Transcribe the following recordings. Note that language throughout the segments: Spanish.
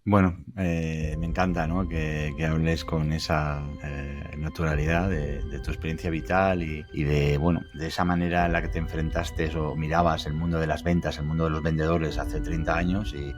Bueno, me encanta, ¿no? Que hables con esa naturalidad de tu experiencia vital y de, bueno, de esa manera en la que te enfrentaste o mirabas el mundo de las ventas, el mundo de los vendedores hace 30 años y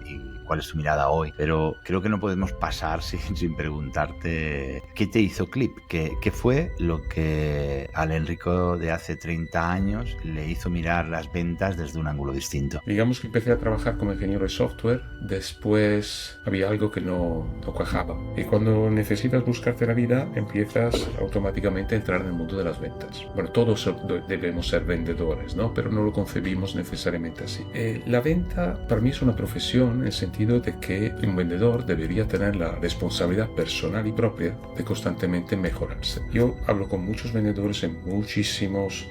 cuál es tu mirada hoy. Pero creo que no podemos pasar sin preguntarte qué te hizo clip, qué fue lo que al Enrico de hace 30 años le hizo mirar las ventas desde un ángulo distinto. Digamos que empecé a trabajar como ingeniero de software, después había algo que no cuajaba. Y cuando necesitas buscarte la vida, empiezas automáticamente a entrar en el mundo de las ventas. Bueno, todos debemos ser vendedores, ¿no? Pero no lo concebimos necesariamente así. La venta para mí es una profesión en el sentido de que un vendedor debería tener la responsabilidad personal y propia de constantemente mejorarse. Yo hablo con muchos vendedores en muchísimos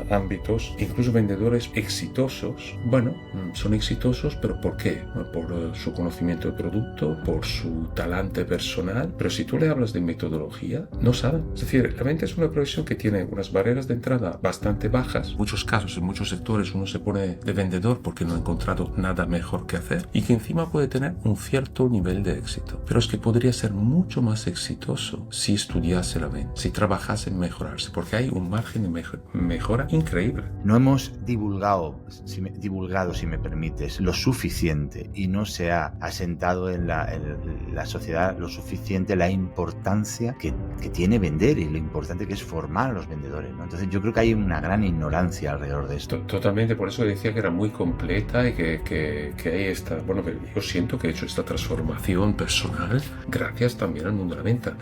ámbitos, incluso vendedores exitosos. Bueno, son exitosos, pero ¿por qué? Por su conocimiento del producto, por su talante personal, pero si tú le hablas de metodología, no saben. Es decir, la venta es una profesión que tiene unas barreras de entrada bastante bajas. En muchos casos, en muchos sectores, uno se pone de vendedor porque no ha encontrado nada mejor que hacer y que encima puede tener un cierto nivel de éxito. Pero es que podría ser mucho más exitoso si estudiase la venta, si trabajase en mejorarse, porque hay un margen de mejora increíble. No hemos divulgado, si me permites, lo suficiente y no se ha asentado en la sociedad lo suficiente la importancia que tiene vender y lo importante que es formar a los vendedores, ¿no? Entonces yo creo que hay una gran ignorancia alrededor de esto. Totalmente, por eso decía que era muy completa y que hay esta... Bueno, yo siento que he hecho esta transformación personal gracias también al mundo de la venta.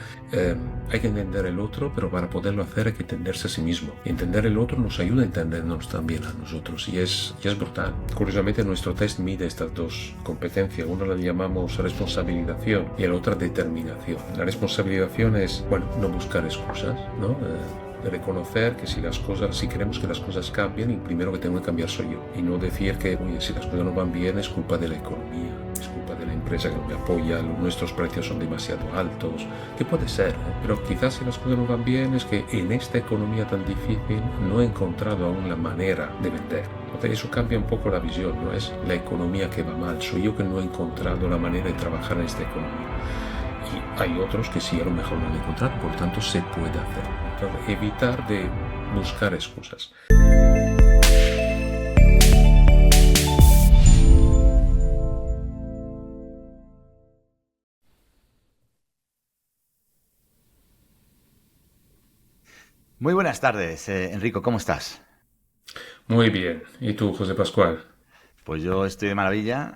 Hay que entender el otro, pero para poderlo hacer hay que entenderse a sí mismo. Y entender el otro nos ayuda a entendernos también a nosotros y es brutal. Curiosamente nuestro test mide estas dos competencias. Una la llamamos responsabilización y la otra determinación. La responsabilización es, bueno, no buscar excusas, ¿no? Reconocer que si queremos que las cosas cambien, el primero que tengo que cambiar soy yo. Y no decir que, oye, si las cosas no van bien es culpa de la economía, es culpa de la empresa que no me apoya, nuestros precios son demasiado altos, que puede ser, pero quizás si las cosas no van bien es que en esta economía tan difícil no he encontrado aún la manera de vender. Entonces eso cambia un poco la visión, no es la economía que va mal, soy yo que no he encontrado la manera de trabajar en esta economía. Y hay otros que sí a lo mejor no lo han encontrado, por lo tanto se puede hacer. Entonces, evitar de buscar excusas. Muy buenas tardes, Enrico, ¿cómo estás? Muy bien. ¿Y tú, José Pascual? Pues yo estoy de maravilla,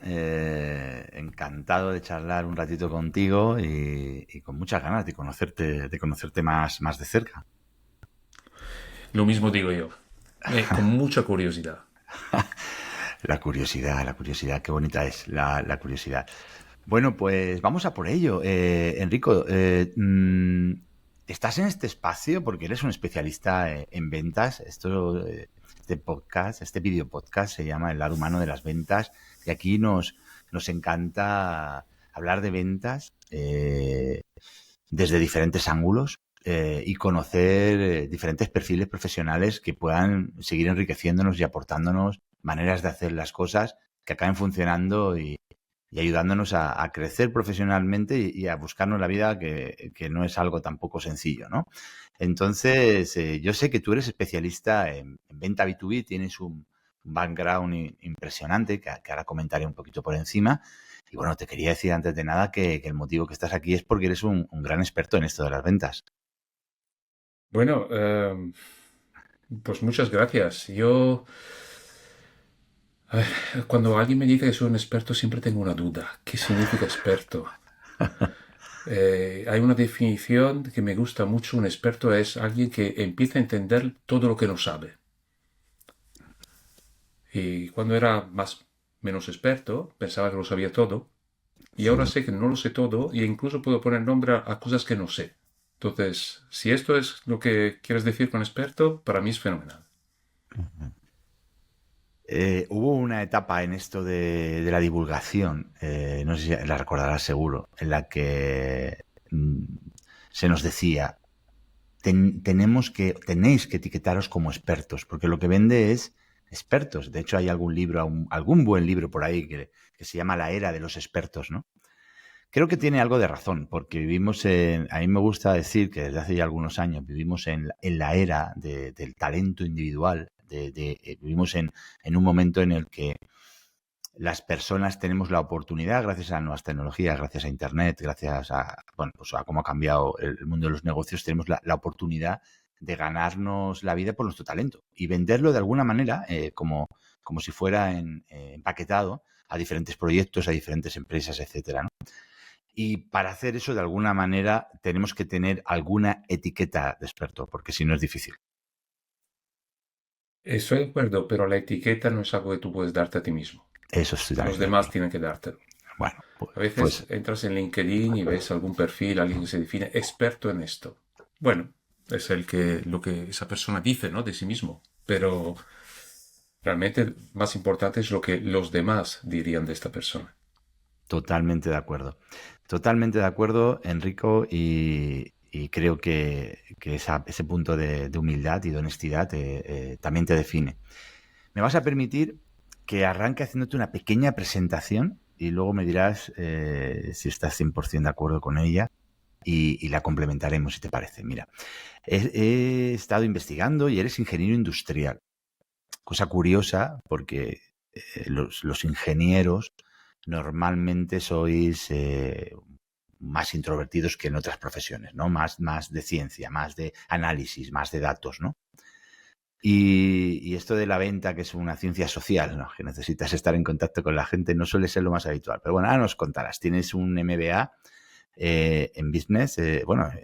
encantado de charlar un ratito contigo y con muchas ganas de conocerte más de cerca. Lo mismo digo yo. Con mucha curiosidad. La curiosidad, qué bonita es la curiosidad. Bueno, pues vamos a por ello. Enrico, estás en este espacio porque eres un especialista en ventas. Este video podcast se llama El lado humano de las ventas y aquí nos encanta hablar de ventas desde diferentes ángulos y conocer diferentes perfiles profesionales que puedan seguir enriqueciéndonos y aportándonos maneras de hacer las cosas que acaben funcionando y ayudándonos a crecer profesionalmente y a buscarnos la vida, que no es algo tampoco sencillo, ¿no? Entonces, yo sé que tú eres especialista en venta B2B, tienes un background impresionante que ahora comentaré un poquito por encima. Y bueno, te quería decir antes de nada que el motivo que estás aquí es porque eres un gran experto en esto de las ventas. Bueno, pues muchas gracias. Cuando alguien me dice que soy un experto, siempre tengo una duda. ¿Qué significa experto? Hay una definición que me gusta mucho. Un experto es alguien que empieza a entender todo lo que no sabe. Y cuando era menos experto, pensaba que lo sabía todo. Y ahora sé que no lo sé todo e incluso puedo poner nombre a cosas que no sé. Entonces, si esto es lo que quieres decir con experto, para mí es fenomenal. Hubo una etapa en esto de la divulgación, no sé si la recordarás seguro, en la que se nos decía, tenéis que etiquetaros como expertos, porque lo que vende es expertos. De hecho, hay algún buen libro por ahí que se llama La era de los expertos, ¿no? creo que tiene algo de razón, porque a mí me gusta decir que desde hace ya algunos años vivimos en la era del talento individual, vivimos en un momento en el que las personas tenemos la oportunidad, gracias a nuevas tecnologías, gracias a Internet, gracias a, bueno, pues a cómo ha cambiado el mundo de los negocios, tenemos la oportunidad de ganarnos la vida por nuestro talento y venderlo de alguna manera, como si fuera empaquetado a diferentes proyectos, a diferentes empresas, etcétera, ¿no? Y para hacer eso, de alguna manera, tenemos que tener alguna etiqueta de experto, porque si no es difícil. Estoy de acuerdo, pero la etiqueta no es algo que tú puedes darte a ti mismo. Eso estoy Los también de demás acuerdo. tienen que dártelo. Bueno, A veces entras en LinkedIn y ves algún perfil, alguien que se define experto en esto. Bueno, es lo que esa persona dice, ¿no? De sí mismo. Pero realmente más importante es lo que los demás dirían de esta persona. totalmente de acuerdo. Totalmente de acuerdo, Enrico, y creo que ese punto de humildad y de honestidad también te define. Me vas a permitir que arranque haciéndote una pequeña presentación y luego me dirás si estás 100% de acuerdo con ella y la complementaremos, si te parece. Mira, he estado investigando y eres ingeniero industrial. Cosa curiosa porque los ingenieros normalmente sois más introvertidos que en otras profesiones, ¿no? Más de ciencia, más de análisis, más de datos, ¿no? Y esto de la venta, que es una ciencia social, ¿no? Que necesitas estar en contacto con la gente, no suele ser lo más habitual. Pero bueno, ahora nos contarás. Tienes un MBA en Business, un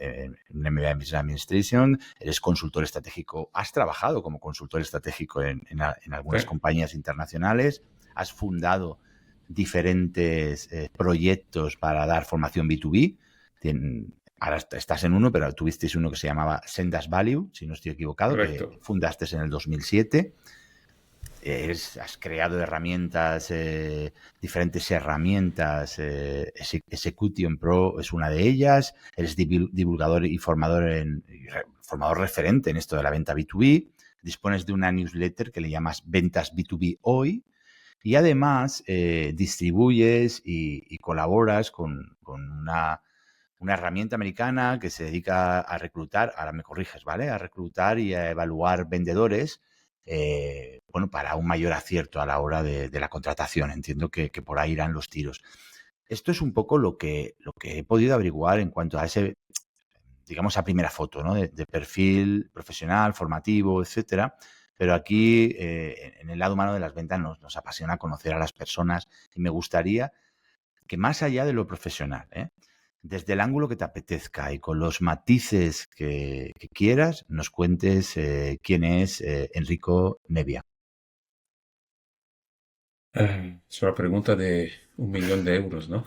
MBA en Business Administration, eres consultor estratégico, has trabajado como consultor estratégico en algunas ¿Eh? compañías internacionales, has fundado diferentes proyectos para dar formación B2B. Ahora estás en uno, pero tuvisteis uno que se llamaba Sendas Value, si no estoy equivocado, que Correcto. fundaste en el 2007. Has creado herramientas, diferentes herramientas. Execution Pro es una de ellas. Eres divulgador y formador referente en esto de la venta B2B. Dispones de una newsletter que le llamas Ventas B2B Hoy. Y además distribuyes y colaboras con una herramienta americana que se dedica a reclutar, ahora me corriges, ¿vale? A reclutar y a evaluar vendedores, bueno, para un mayor acierto a la hora de la contratación. Entiendo que por ahí irán los tiros. Esto es un poco lo que he podido averiguar en cuanto a ese, digamos, a primera foto, ¿no? De perfil profesional, formativo, etcétera. Pero aquí, en el lado humano de las ventas, nos apasiona conocer a las personas y me gustaría que más allá de lo profesional, desde el ángulo que te apetezca y con los matices que quieras, nos cuentes quién es Enrico Nevia. Es una pregunta de 1 millón de euros, ¿no?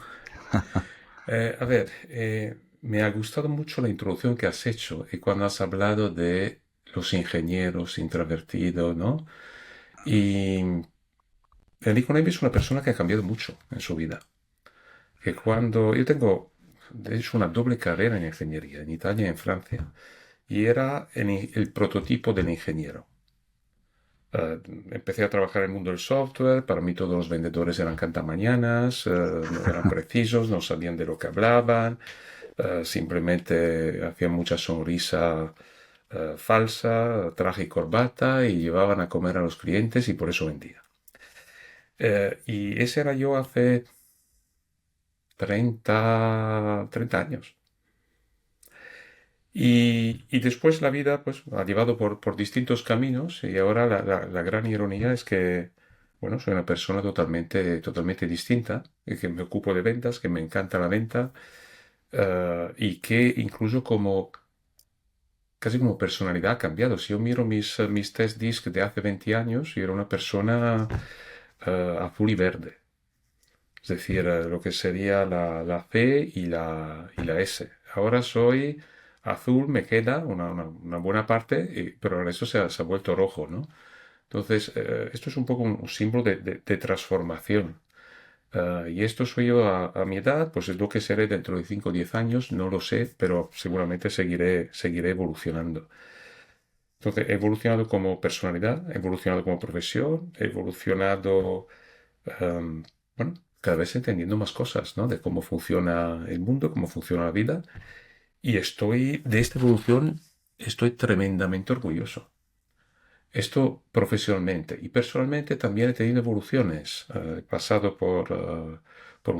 A ver, me ha gustado mucho la introducción que has hecho y cuando has hablado de los ingenieros introvertidos, ¿no? Y Enrico Nevi es una persona que ha cambiado mucho en su vida. Que cuando yo tengo, de hecho, una doble carrera en ingeniería, en Italia y en Francia, y era el prototipo del ingeniero. Empecé a trabajar en el mundo del software, para mí todos los vendedores eran cantamañanas, no eran precisos, no sabían de lo que hablaban, simplemente hacían mucha sonrisa falsa, traje y corbata y llevaban a comer a los clientes y por eso vendía. Y ese era yo hace 30 años. Y después la vida pues ha llevado por distintos caminos y ahora la gran ironía es que, bueno, soy una persona totalmente distinta, y que me ocupo de ventas, que me encanta la venta y que incluso casi como personalidad ha cambiado. Si yo miro mis test disc de hace 20 años, yo era una persona azul y verde. Es decir, lo que sería la C y la S. Ahora soy azul, me queda una buena parte, pero el resto se ha vuelto rojo, ¿no? Entonces, esto es un poco un símbolo de transformación. Y esto soy yo a mi edad, pues es lo que seré dentro de 5 o 10 años, no lo sé, pero seguramente seguiré evolucionando. Entonces, he evolucionado como personalidad, he evolucionado como profesión, he evolucionado, bueno, cada vez entendiendo más cosas, ¿no? De cómo funciona el mundo, cómo funciona la vida. Y de esta evolución, estoy tremendamente orgulloso. Esto profesionalmente y personalmente también he tenido evoluciones. He pasado por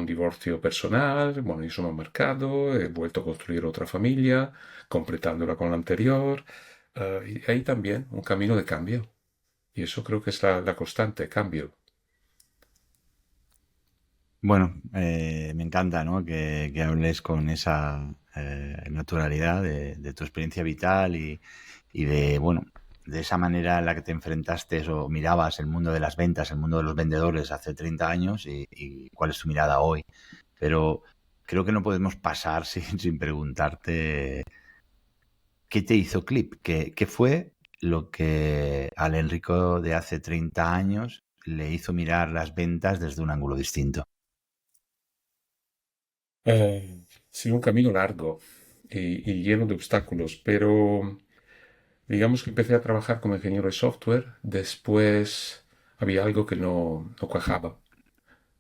un divorcio personal, bueno, eso me ha marcado, he vuelto a construir otra familia, completándola con la anterior, y ahí también un camino de cambio. Y eso creo que es la constante, cambio. Bueno, me encanta, ¿no? Que hables con esa naturalidad de tu experiencia vital y de, bueno, de esa manera en la que te enfrentaste o mirabas el mundo de las ventas, el mundo de los vendedores hace 30 años y cuál es tu mirada hoy. Pero creo que no podemos pasar sin preguntarte qué te hizo clip, qué fue lo que al Enrico de hace 30 años le hizo mirar las ventas desde un ángulo distinto. Sí, un camino largo y lleno de obstáculos, pero digamos que empecé a trabajar como ingeniero de software, después había algo que no cuajaba.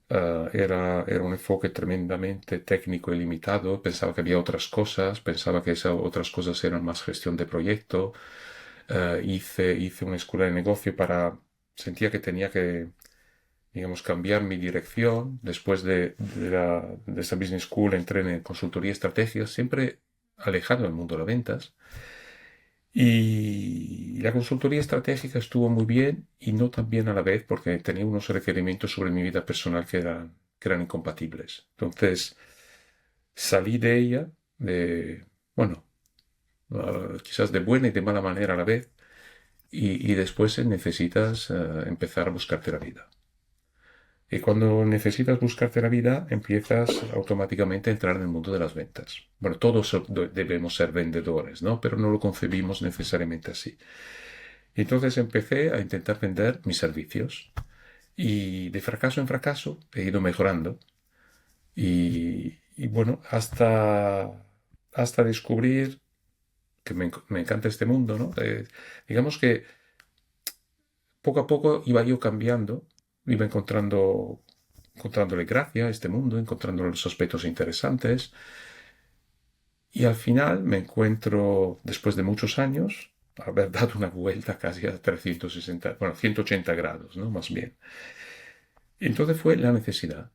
Era un enfoque tremendamente técnico y limitado. Pensaba que había otras cosas, pensaba que esas otras cosas eran más gestión de proyecto. Hice una escuela de negocio sentía que tenía que, digamos, cambiar mi dirección. Después de esa business school entré en consultoría y estrategia, siempre alejado del mundo de las ventas. Y la consultoría estratégica estuvo muy bien y no tan bien a la vez porque tenía unos requerimientos sobre mi vida personal que eran incompatibles. Entonces salí de ella, bueno, quizás de buena y de mala manera a la vez, y después necesitas empezar a buscarte la vida. Y cuando necesitas buscarte la vida, empiezas automáticamente a entrar en el mundo de las ventas. Bueno, debemos ser vendedores, ¿no? Pero no lo concebimos necesariamente así. Y entonces empecé a intentar vender mis servicios. Y de fracaso en fracaso he ido mejorando. Y bueno, hasta descubrir que me encanta este mundo, ¿no? Digamos que poco a poco iba yo cambiando, iba encontrándole gracia a este mundo, encontrándole los aspectos interesantes. Y al final me encuentro, después de muchos años, haber dado una vuelta casi a 360, bueno, 180 grados, ¿no? Más bien. Y entonces fue la necesidad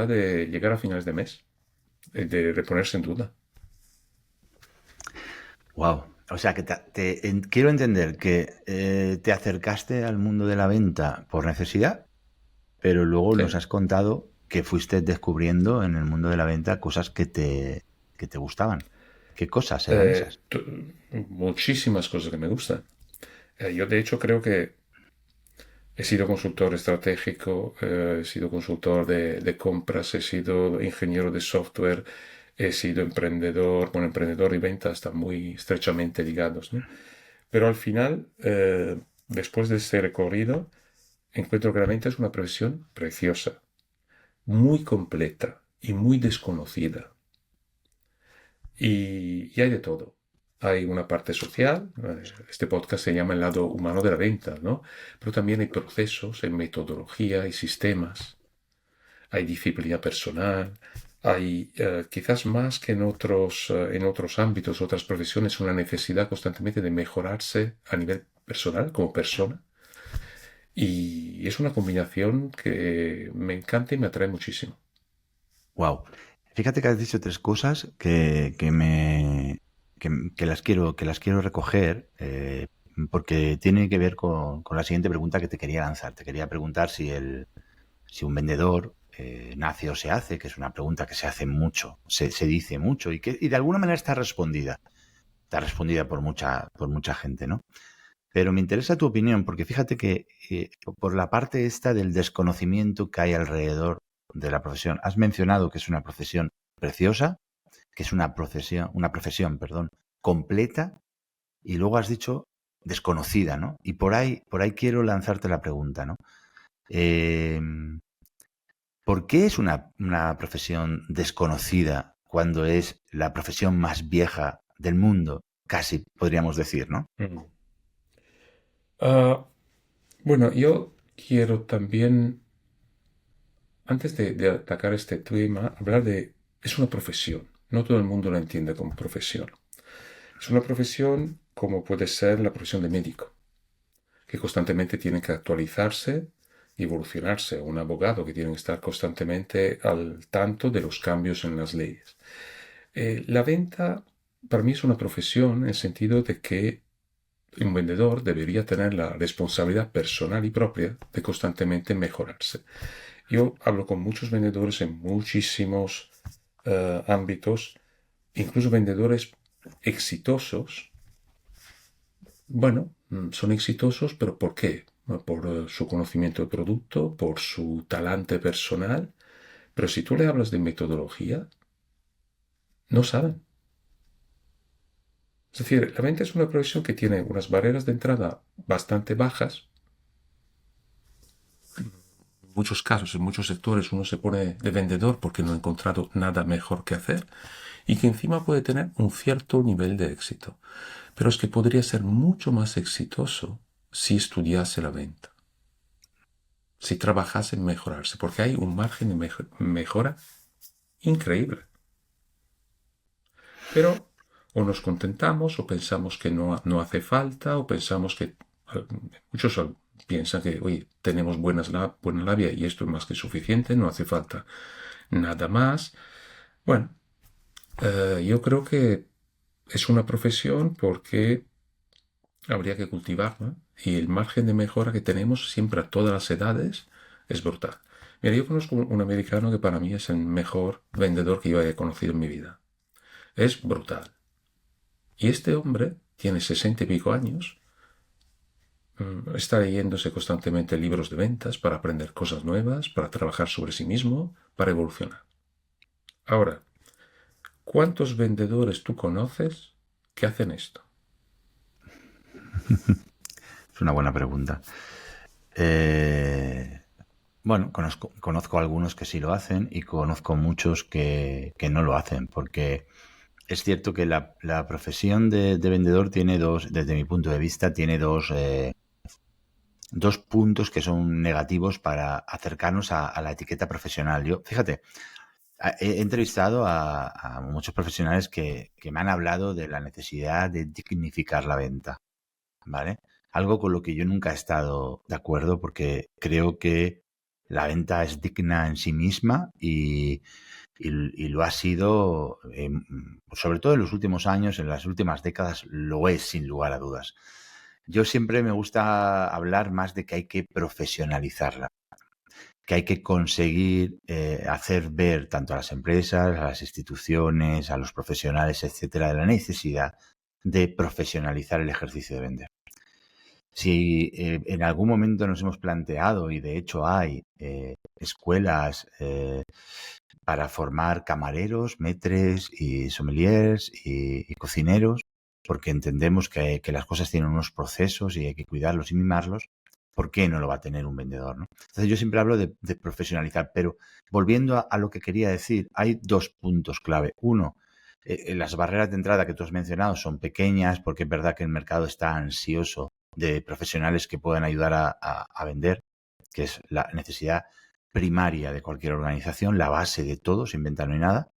de llegar a finales de mes, de ponerse en duda. Wow. O sea, que quiero entender que te acercaste al mundo de la venta por necesidad, pero luego nos Sí. has contado que fuiste descubriendo en el mundo de la venta cosas que te gustaban. ¿Qué cosas eran Eh, esas? tu- Muchísimas cosas que me gustan. Yo de hecho creo que he sido consultor estratégico, he sido consultor de compras, he sido ingeniero de software, he sido emprendedor. Bueno, emprendedor y venta están muy estrechamente ligados, ¿no? Pero al final, después de ese recorrido, encuentro que la venta es una profesión preciosa, muy completa y muy desconocida. Y hay de todo. Hay una parte social, este podcast se llama El lado humano de la venta, ¿no? Pero también hay procesos, hay metodología, hay sistemas, hay disciplina personal, hay quizás más que en otros ámbitos, otras profesiones, una necesidad constantemente de mejorarse a nivel personal, como persona. Y es una combinación que me encanta y me atrae muchísimo. Wow. Fíjate que has dicho tres cosas que las quiero recoger porque tiene que ver con la siguiente pregunta que te quería lanzar. Te quería preguntar si un vendedor nace o se hace, que es una pregunta que se hace mucho, se dice mucho y de alguna manera está respondida. Está respondida por mucha gente, ¿no? Pero me interesa tu opinión, porque fíjate que por la parte esta del desconocimiento que hay alrededor de la profesión, has mencionado que es una profesión preciosa, que es una profesión, perdón, completa, y luego has dicho desconocida, ¿no? Y por ahí quiero lanzarte la pregunta, ¿no? Eh, ¿Por qué es una profesión desconocida cuando es la profesión más vieja del mundo? Casi podríamos decir, ¿no? Mm. Ah, bueno, yo quiero también antes de atacar este tema, hablar de... Es una profesión. No todo el mundo la entiende como profesión. Es una profesión como puede ser la profesión de médico, que constantemente tiene que actualizarse y evolucionarse. Un abogado que tiene que estar constantemente al tanto de los cambios en las leyes. La venta para mí es una profesión en el sentido de que un vendedor debería tener la responsabilidad personal y propia de constantemente mejorarse. Yo hablo con muchos vendedores en muchísimos ámbitos, incluso vendedores exitosos. Bueno, son exitosos, pero ¿por qué? Por su conocimiento de producto, por su talante personal. Pero si tú le hablas de metodología, no saben. Es decir, la venta es una profesión que tiene unas barreras de entrada bastante bajas. En muchos casos, en muchos sectores, uno se pone de vendedor porque no ha encontrado nada mejor que hacer y que encima puede tener un cierto nivel de éxito. Pero es que podría ser mucho más exitoso si estudiase la venta, si trabajase en mejorarse, porque hay un margen de mejora increíble. Pero o nos contentamos o pensamos que no hace falta o pensamos que muchos piensan que, oye, tenemos buena labia y esto es más que suficiente, no hace falta nada más. Bueno, yo creo que es una profesión porque habría que cultivarla y el margen de mejora que tenemos siempre a todas las edades es brutal. Mira, yo conozco un americano que para mí es el mejor vendedor que yo haya conocido en mi vida. Es brutal. Y este hombre tiene 60 y pico años, está leyéndose constantemente libros de ventas para aprender cosas nuevas, para trabajar sobre sí mismo, para evolucionar. Ahora, ¿cuántos vendedores tú conoces que hacen esto? Es una buena pregunta. Bueno, conozco algunos que sí lo hacen y conozco muchos que no lo hacen, porque es cierto que la profesión de vendedor tiene desde mi punto de vista, tiene dos puntos que son negativos para acercarnos a la etiqueta profesional. Yo, fíjate, he entrevistado a muchos profesionales que me han hablado de la necesidad de dignificar la venta, ¿vale? Algo con lo que yo nunca he estado de acuerdo porque creo que la venta es digna en sí misma y lo ha sido, sobre todo en los últimos años, en las últimas décadas, lo es sin lugar a dudas. Yo siempre me gusta hablar más de que hay que profesionalizarla, que hay que conseguir hacer ver tanto a las empresas, a las instituciones, a los profesionales, etcétera, de la necesidad de profesionalizar el ejercicio de vender. Si en algún momento nos hemos planteado, y de hecho hay escuelas para formar camareros, maîtres y sommeliers y cocineros, porque entendemos que las cosas tienen unos procesos y hay que cuidarlos y mimarlos, ¿por qué no lo va a tener un vendedor, ¿no? Entonces yo siempre hablo de profesionalizar, pero volviendo a lo que quería decir, hay dos puntos clave. Uno, las barreras de entrada que tú has mencionado son pequeñas porque es verdad que el mercado está ansioso de profesionales que puedan ayudar a vender, que es la necesidad primaria de cualquier organización, la base de todo, sin venta no hay nada.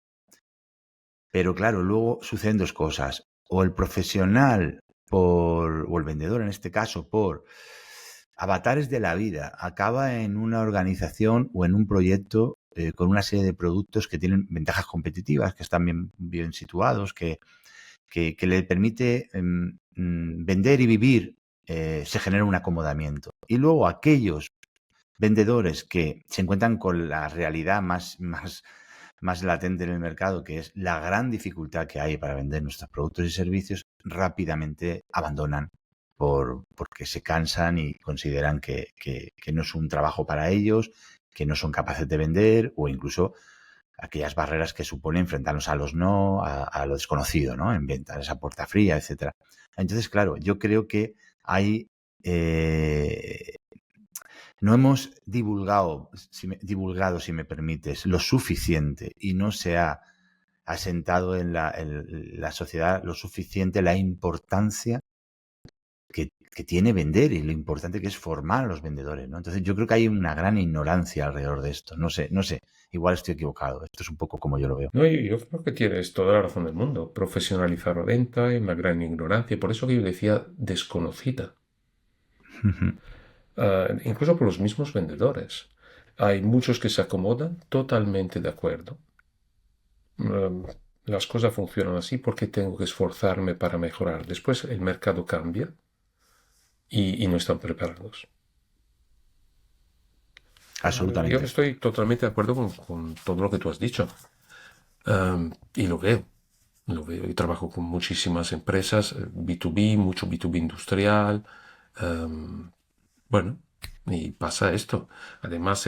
Pero claro, luego suceden dos cosas. O el profesional o el vendedor en este caso, por avatares de la vida, acaba en una organización o en un proyecto con una serie de productos que tienen ventajas competitivas, que están bien situados, que le permite vender y vivir, se genera un acomodamiento. Y luego aquellos vendedores que se encuentran con la realidad más latente en el mercado, que es la gran dificultad que hay para vender nuestros productos y servicios, rápidamente abandonan porque se cansan y consideran que no es un trabajo para ellos, que no son capaces de vender, o incluso aquellas barreras que supone enfrentarnos a los no, a lo desconocido, ¿no? En venta, esa puerta fría, etcétera. Entonces, claro, yo creo que hay no hemos divulgado, si me permites, lo suficiente y no se ha asentado en la sociedad lo suficiente la importancia que tiene vender y lo importante que es formar a los vendedores, ¿no? Entonces yo creo que hay una gran ignorancia alrededor de esto. No sé, igual estoy equivocado. Esto es un poco como yo lo veo. No, yo creo que tienes toda la razón del mundo. Profesionalizar la venta hay una gran ignorancia. Por eso que yo decía desconocida. Incluso por los mismos vendedores. Hay muchos que se acomodan totalmente de acuerdo. Um, las cosas funcionan así porque tengo que esforzarme para mejorar. Después el mercado cambia y no están preparados. Yo Absolutamente. estoy totalmente de acuerdo con todo lo que tú has dicho. Y lo veo y trabajo con muchísimas empresas, B2B, mucho B2B industrial. um, bueno, y pasa esto. Además,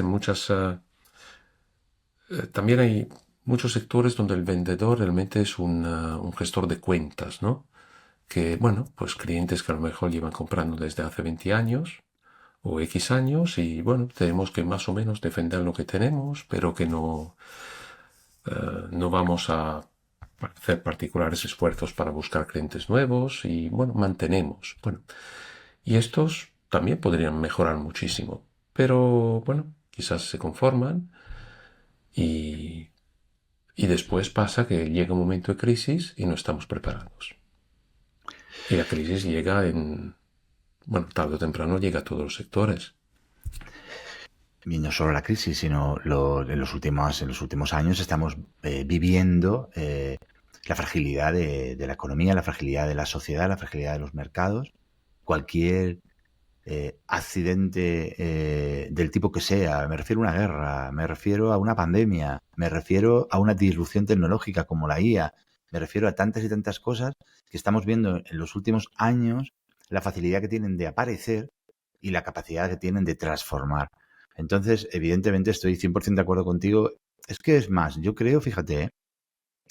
también hay muchos sectores donde el vendedor realmente es un gestor de cuentas, ¿no? Que, bueno, pues clientes que a lo mejor llevan comprando desde hace 20 años o X años y, bueno, tenemos que más o menos defender lo que tenemos, pero que no vamos a hacer particulares esfuerzos para buscar clientes nuevos y, bueno, mantenemos. Bueno, y estos también podrían mejorar muchísimo, pero, bueno, quizás se conforman y, y después pasa que llega un momento de crisis y no estamos preparados. Y la crisis llega bueno, tarde o temprano llega a todos los sectores. Y no solo la crisis, sino en los últimos años estamos viviendo la fragilidad de la economía, la fragilidad de la sociedad, la fragilidad de los mercados. Cualquier accidente del tipo que sea, me refiero a una guerra, me refiero a una pandemia, me refiero a una disrupción tecnológica como la IA, me refiero a tantas y tantas cosas que estamos viendo en los últimos años, la facilidad que tienen de aparecer y la capacidad que tienen de transformar. Entonces, evidentemente estoy 100% de acuerdo contigo. Es que es más, yo creo, fíjate,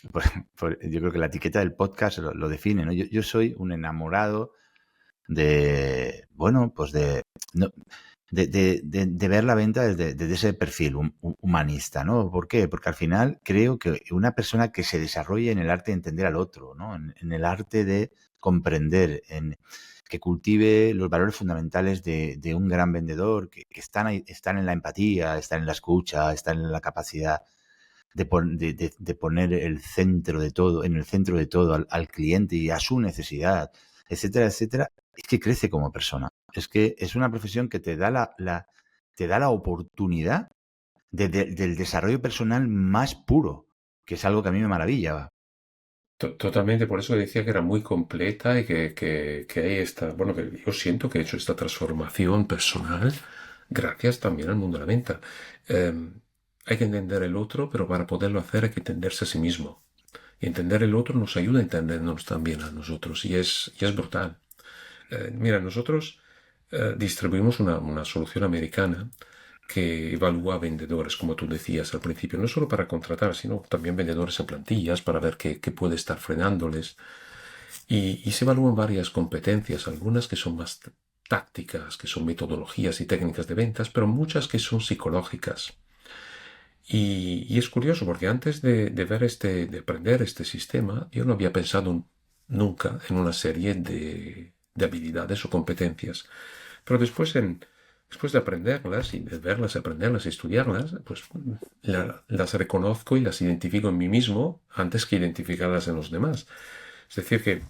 yo creo que la etiqueta del podcast lo define, ¿no? Yo soy un enamorado de, bueno, pues no, de ver la venta desde ese perfil humanista, ¿no? ¿Por qué? Porque al final creo que una persona que se desarrolle en el arte de entender al otro, ¿no? En el arte de comprender, que cultive los valores fundamentales de un gran vendedor, que están en la empatía, están en la escucha, están en la capacidad de poner el centro de todo, en el centro de todo al cliente y a su necesidad, etcétera, etcétera, es que crece como persona. Es que es una profesión que te da te da la oportunidad del desarrollo personal más puro, que es algo que a mí me maravilla. Totalmente, por eso decía que era muy completa y que hay bueno, que yo siento que he hecho esta transformación personal gracias también al mundo de la venta. Hay que entender el otro, pero para poderlo hacer hay que entenderse a sí mismo. Y entender el otro nos ayuda a entendernos también a nosotros y es brutal. Mira, nosotros distribuimos una solución americana que evalúa vendedores, como tú decías al principio, no solo para contratar, sino también vendedores en plantillas para ver qué puede estar frenándoles. Y se evalúan varias competencias, algunas que son más tácticas, que son metodologías y técnicas de ventas, pero muchas que son psicológicas. Y es curioso porque antes de ver de aprender este sistema, yo no había pensado nunca en una serie de habilidades o competencias. Pero después de aprenderlas y de verlas, aprenderlas y estudiarlas, pues las reconozco y las identifico en mí mismo antes que identificarlas en los demás. Es decir, que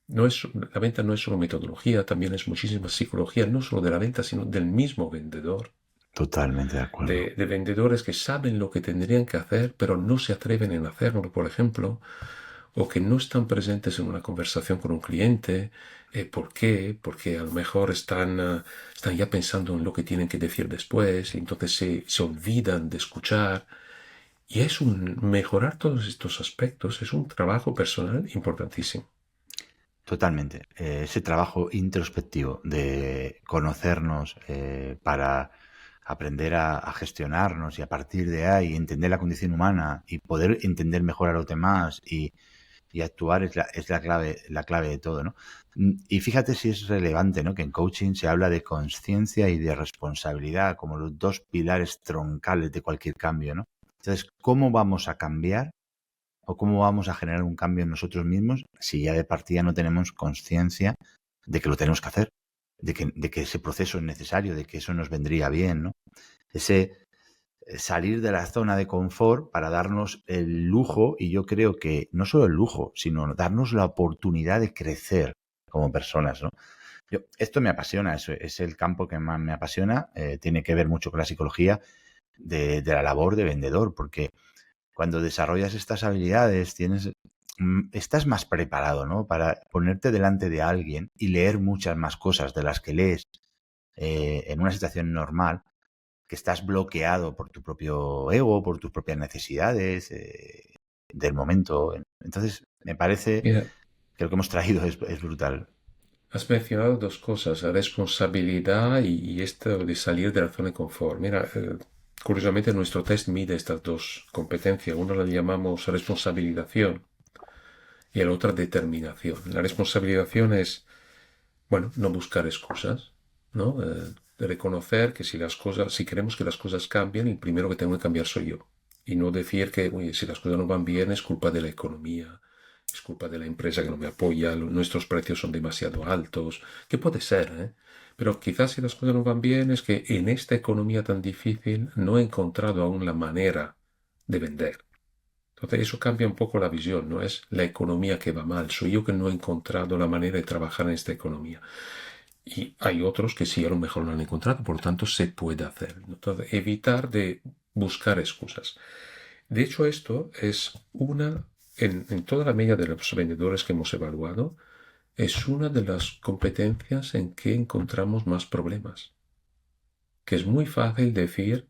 la venta no es solo metodología, también es muchísima psicología, no solo de la venta, sino del mismo vendedor. Totalmente de acuerdo. De vendedores que saben lo que tendrían que hacer, pero no se atreven en hacerlo, por ejemplo, o que no están presentes en una conversación con un cliente. ¿Por qué? Porque a lo mejor están ya pensando en lo que tienen que decir después y entonces se olvidan de escuchar. Y mejorar todos estos aspectos es un trabajo personal importantísimo. Totalmente. Ese trabajo introspectivo de conocernos para aprender a gestionarnos y a partir de ahí entender la condición humana y poder entender mejor a los demás y actuar es la clave de todo, ¿no? Y fíjate si es relevante, ¿no? Que en coaching se habla de conciencia y de responsabilidad como los dos pilares troncales de cualquier cambio, ¿no? Entonces, ¿cómo vamos a cambiar o cómo vamos a generar un cambio en nosotros mismos si ya de partida no tenemos conciencia de que lo tenemos que hacer, de que ese proceso es necesario, de que eso nos vendría bien, ¿no? Ese salir de la zona de confort para darnos el lujo, y yo creo que no solo el lujo, sino darnos la oportunidad de crecer como personas, ¿no? Esto me apasiona, es el campo que más me apasiona, tiene que ver mucho con la psicología de la labor de vendedor, porque cuando desarrollas estas habilidades estás más preparado, ¿no? Para ponerte delante de alguien y leer muchas más cosas de las que lees en una situación normal, que estás bloqueado por tu propio ego, por tus propias necesidades del momento. Entonces, me parece Mira, que lo que hemos traído es brutal. has mencionado dos cosas, la responsabilidad y esto de salir de la zona de confort. Mira, curiosamente nuestro test mide estas dos competencias. Una la llamamos responsabilización y la otra determinación. La responsabilización es, bueno, no buscar excusas, ¿no? De reconocer que si queremos que las cosas cambien, el primero que tengo que cambiar soy yo. Y no decir que, oye, si las cosas no van bien es culpa de la economía, es culpa de la empresa que no me apoya, nuestros precios son demasiado altos, que puede ser, ¿eh? Pero quizás si las cosas no van bien es que en esta economía tan difícil no he encontrado aún la manera de vender. Entonces eso cambia un poco la visión, no es la economía que va mal, soy yo que no he encontrado la manera de trabajar en esta economía. Y hay otros que sí a lo mejor lo han encontrado, por lo tanto se puede hacer. Entonces, evitar de buscar excusas. De hecho, esto es en toda la media de los vendedores que hemos evaluado, es una de las competencias en que encontramos más problemas. Que es muy fácil decir,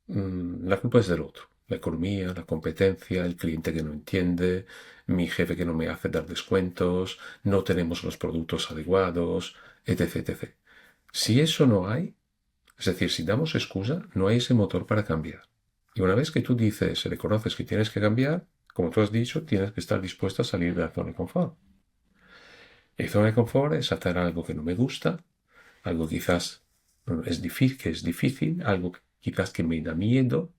la culpa es del otro. La economía, la competencia, el cliente que no entiende, mi jefe que no me hace dar descuentos, no tenemos los productos adecuados, etc, etc. Si eso no hay, es decir, si damos excusa, no hay ese motor para cambiar. Y una vez que tú dices, reconoces que tienes que cambiar, como tú has dicho, tienes que estar dispuesto a salir de la zona de confort. Y zona de confort es hacer algo que no me gusta, algo quizás que es difícil, algo quizás que me da miedo,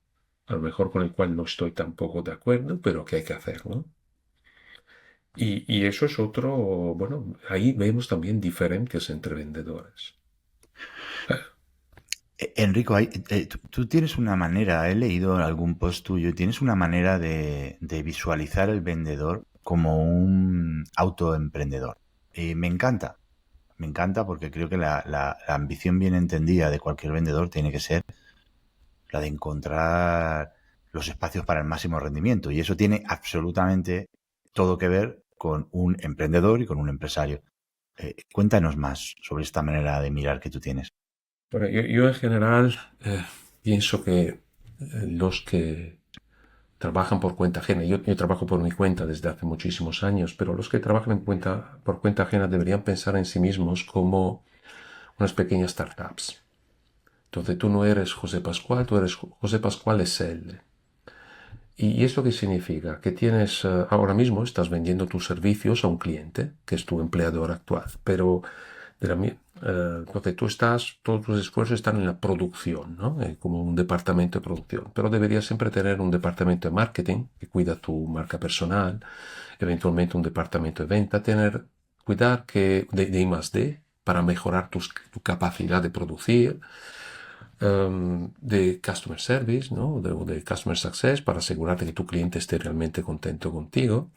a lo mejor con el cual no estoy tampoco de acuerdo, pero que hay que hacer, ¿no? Y eso es otro, bueno, ahí vemos también diferencias entre vendedores. Enrico, tú tienes una manera, he leído algún post tuyo, tienes una manera de visualizar el vendedor como un autoemprendedor. Y me encanta porque creo que la ambición bien entendida de cualquier vendedor tiene que ser la de encontrar los espacios para el máximo rendimiento. Y eso tiene absolutamente todo que ver con un emprendedor y con un empresario. Cuéntanos más sobre esta manera de mirar que tú tienes. Bueno, yo en general pienso que los que trabajan por cuenta ajena, yo trabajo por mi cuenta desde hace muchísimos años, pero los que trabajan por cuenta ajena deberían pensar en sí mismos como unas pequeñas startups. Entonces tú no eres José Pascual, tú eres José Pascual SL. ¿Y eso qué significa? Que tienes, ahora mismo estás vendiendo tus servicios a un cliente, que es tu empleador actual, pero entonces todos tus esfuerzos están en la producción, ¿no? Como un departamento de producción, pero deberías siempre tener un departamento de marketing que cuida tu marca personal, eventualmente un departamento de venta, cuidar de I+D para mejorar tu capacidad de producir, de Customer Service, ¿no? de Customer Success, para asegurarte que tu cliente esté realmente contento contigo.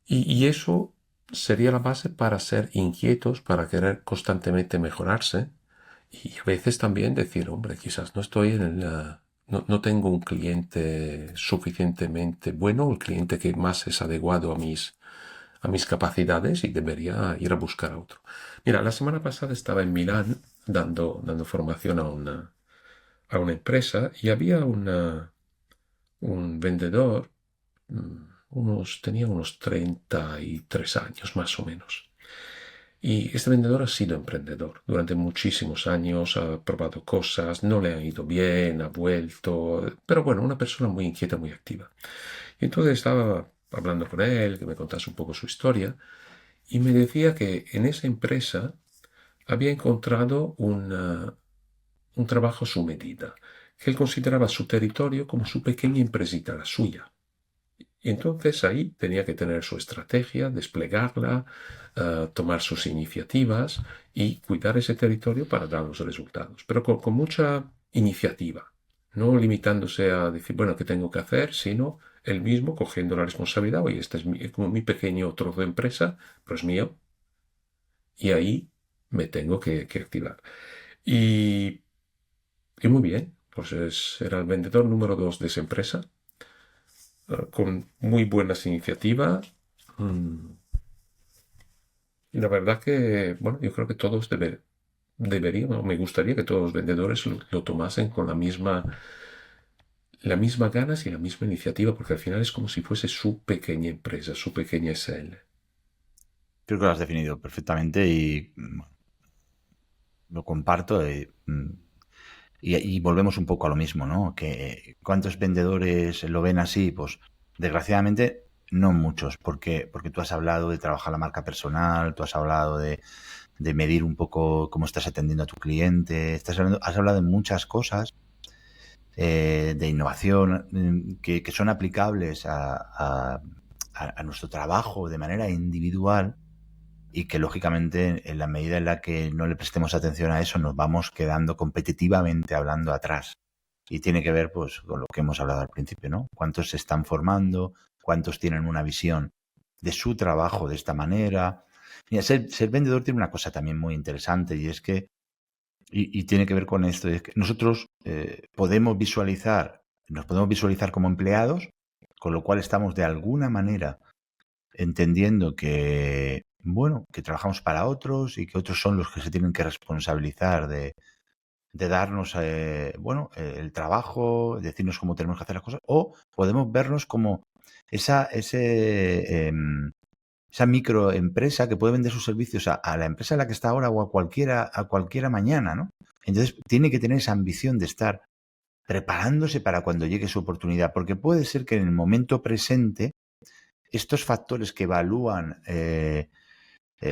Y eso sería la base para ser inquietos, para querer constantemente mejorarse. Y a veces también decir, hombre, quizás no estoy no tengo un cliente suficientemente bueno, el cliente que más es adecuado a mis capacidades y debería ir a buscar a otro. Mira, la semana pasada estaba en Milán dando formación a una empresa y había un vendedor, tenía unos 33 años más o menos. Y este vendedor ha sido emprendedor durante muchísimos años, ha probado cosas, no le han ido bien, ha vuelto, pero bueno, una persona muy inquieta, muy activa. Y entonces estaba hablando con él, que me contase un poco su historia, y me decía que en esa empresa había encontrado un trabajo a su medida, que él consideraba su territorio como su pequeña empresita, la suya. Y entonces ahí tenía que tener su estrategia, desplegarla, tomar sus iniciativas y cuidar ese territorio para dar los resultados, pero con mucha iniciativa, no limitándose a decir, bueno, ¿qué tengo que hacer? Sino él mismo cogiendo la responsabilidad, oye, este es como mi pequeño trozo de empresa, pero es mío, y ahí me tengo que activar. Y, y muy bien, pues era el vendedor número 2 de esa empresa, con muy buenas iniciativas. mm, Y la verdad que, bueno, yo creo que todos deberían, o me gustaría que todos los vendedores lo tomasen con la misma ganas y la misma iniciativa, porque al final es como si fuese su pequeña empresa, su pequeña SL. Creo que lo has definido perfectamente y lo comparto. Y volvemos un poco a lo mismo, ¿no? Que ¿cuántos vendedores lo ven así? Pues desgraciadamente no muchos, porque tú has hablado de trabajar la marca personal, tú has hablado de medir un poco cómo estás atendiendo a tu cliente, has hablado de muchas cosas de innovación que son aplicables a nuestro trabajo de manera individual y que lógicamente en la medida en la que no le prestemos atención a eso nos vamos quedando competitivamente hablando atrás. Y tiene que ver pues con lo que hemos hablado al principio, ¿no? ¿Cuántos se están formando? ¿Cuántos tienen una visión de su trabajo de esta manera? Mira, ser vendedor tiene una cosa también muy interesante y es que, y tiene que ver con esto, es que nosotros nos podemos visualizar como empleados, con lo cual estamos de alguna manera entendiendo que, bueno, que trabajamos para otros y que otros son los que se tienen que responsabilizar de darnos, el trabajo, decirnos cómo tenemos que hacer las cosas, o podemos vernos como esa microempresa que puede vender sus servicios a la empresa en la que está ahora o a cualquiera mañana, ¿no? Entonces tiene que tener esa ambición de estar preparándose para cuando llegue su oportunidad, porque puede ser que en el momento presente estos factores que evalúan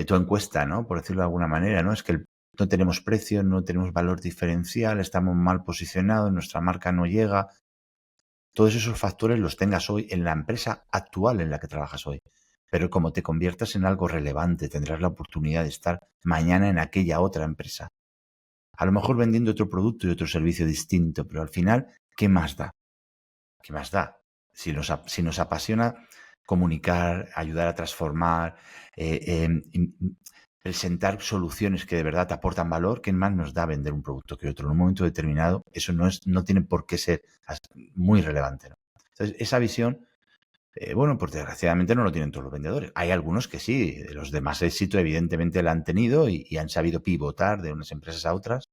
tu encuesta, ¿no? Por decirlo de alguna manera, ¿no? Es que no tenemos precio, no tenemos valor diferencial, estamos mal posicionados, nuestra marca no llega. Todos esos factores los tengas hoy en la empresa actual en la que trabajas hoy. Pero como te conviertas en algo relevante, tendrás la oportunidad de estar mañana en aquella otra empresa. A lo mejor vendiendo otro producto y otro servicio distinto, pero al final, ¿qué más da? ¿Qué más da? Si nos apasiona comunicar, ayudar a transformar, presentar soluciones que de verdad te aportan valor, ¿qué más nos da vender un producto que otro? En un momento determinado, eso no tiene por qué ser muy relevante, ¿no? Entonces, esa visión, pues desgraciadamente no lo tienen todos los vendedores. Hay algunos que sí, los de más éxito evidentemente la han tenido y han sabido pivotar de unas empresas a otras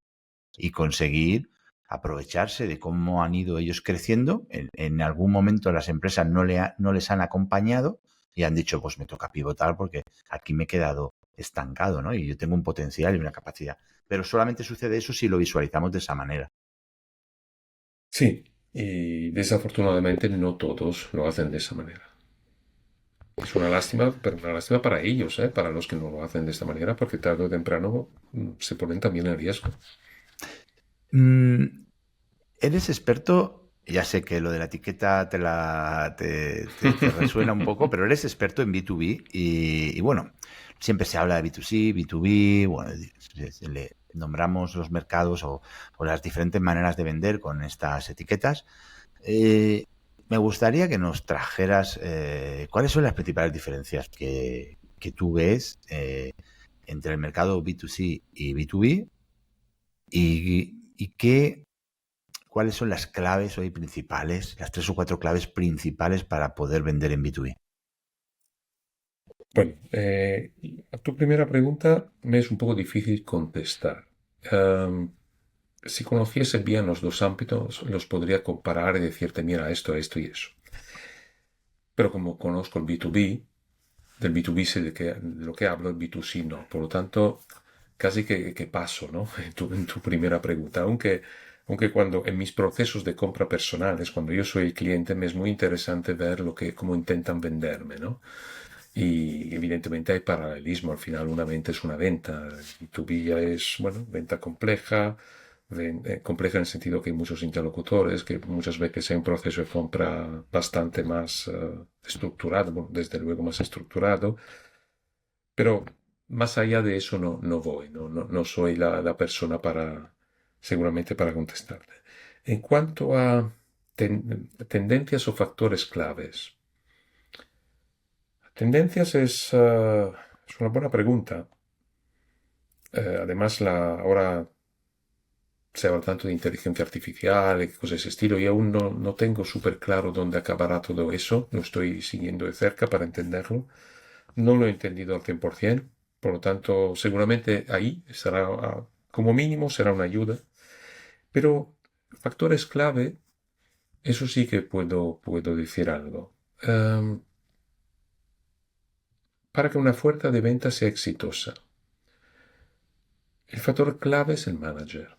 y conseguir aprovecharse de cómo han ido ellos creciendo. En algún momento las empresas no les han acompañado y han dicho, pues me toca pivotar porque aquí me he quedado estancado, ¿no? Y yo tengo un potencial y una capacidad. Pero solamente sucede eso si lo visualizamos de esa manera. Sí, y desafortunadamente no todos lo hacen de esa manera. Es una lástima, pero una lástima para ellos, ¿eh? Para los que no lo hacen de esta manera, porque tarde o temprano se ponen también en riesgo. Mm, ¿Eres experto? Ya sé que lo de la etiqueta te resuena un poco, pero eres experto en B2B y bueno, siempre se habla de B2C, B2B, bueno, le nombramos los mercados o las diferentes maneras de vender con estas etiquetas. Eh, Me gustaría que nos trajeras cuáles son las principales diferencias que tú ves entre el mercado B2C y B2B y cuáles son las claves hoy principales, las 3 o 4 claves principales para poder vender en B2B. Bueno, a tu primera pregunta me es un poco difícil contestar. Si conociese bien los dos ámbitos, los podría comparar y decirte, mira, esto y eso. Pero como conozco el B2B, del B2B sé de lo que hablo, el B2C no. Por lo tanto, casi que paso, ¿no? En tu primera pregunta. Aunque cuando en mis procesos de compra personales, cuando yo soy el cliente, me es muy interesante ver cómo intentan venderme, ¿no? Y evidentemente hay paralelismo. Al final una venta es una venta. El B2B ya es, bueno, venta compleja, compleja en el sentido que hay muchos interlocutores, que muchas veces hay un proceso de compra bastante más estructurado, bueno, desde luego más estructurado, pero más allá de eso no voy, no soy la persona seguramente para contestarte. En cuanto a tendencias o factores claves, tendencias es una buena pregunta. Además, ahora se habla tanto de inteligencia artificial y cosas de ese estilo, y aún no tengo súper claro dónde acabará todo eso. Lo estoy siguiendo de cerca para entenderlo. No lo he entendido al 100%, por lo tanto, seguramente ahí estará, como mínimo, será una ayuda. Pero factores clave, eso sí que puedo decir algo. Para que una fuerza de venta sea exitosa, el factor clave es el manager.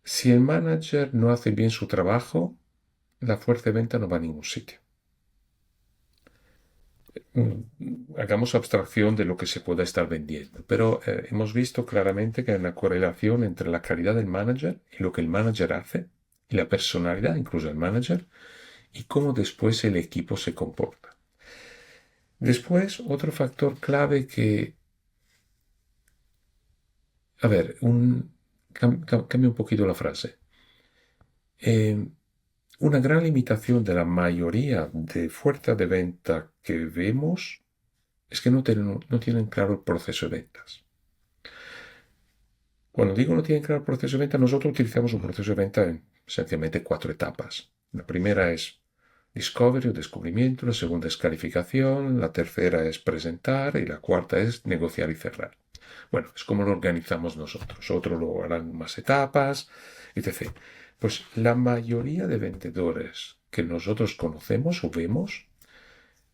Si el manager no hace bien su trabajo, la fuerza de venta no va a ningún sitio. Hagamos abstracción de lo que se pueda estar vendiendo, pero hemos visto claramente que hay una correlación entre la calidad del manager y lo que el manager hace, y la personalidad incluso del manager, y cómo después el equipo se comporta. Después, otro factor clave que... A ver, cambio un poquito la frase. Una gran limitación de la mayoría de fuerzas de venta que vemos es que no tienen claro el proceso de ventas. Cuando digo no tienen claro el proceso de venta, nosotros utilizamos un proceso de venta en esencialmente 4 etapas. La primera es discovery o descubrimiento, la segunda es calificación, la tercera es presentar y la cuarta es negociar y cerrar. Bueno, es como lo organizamos nosotros. Otros lo harán más etapas, etc. Pues la mayoría de vendedores que nosotros conocemos o vemos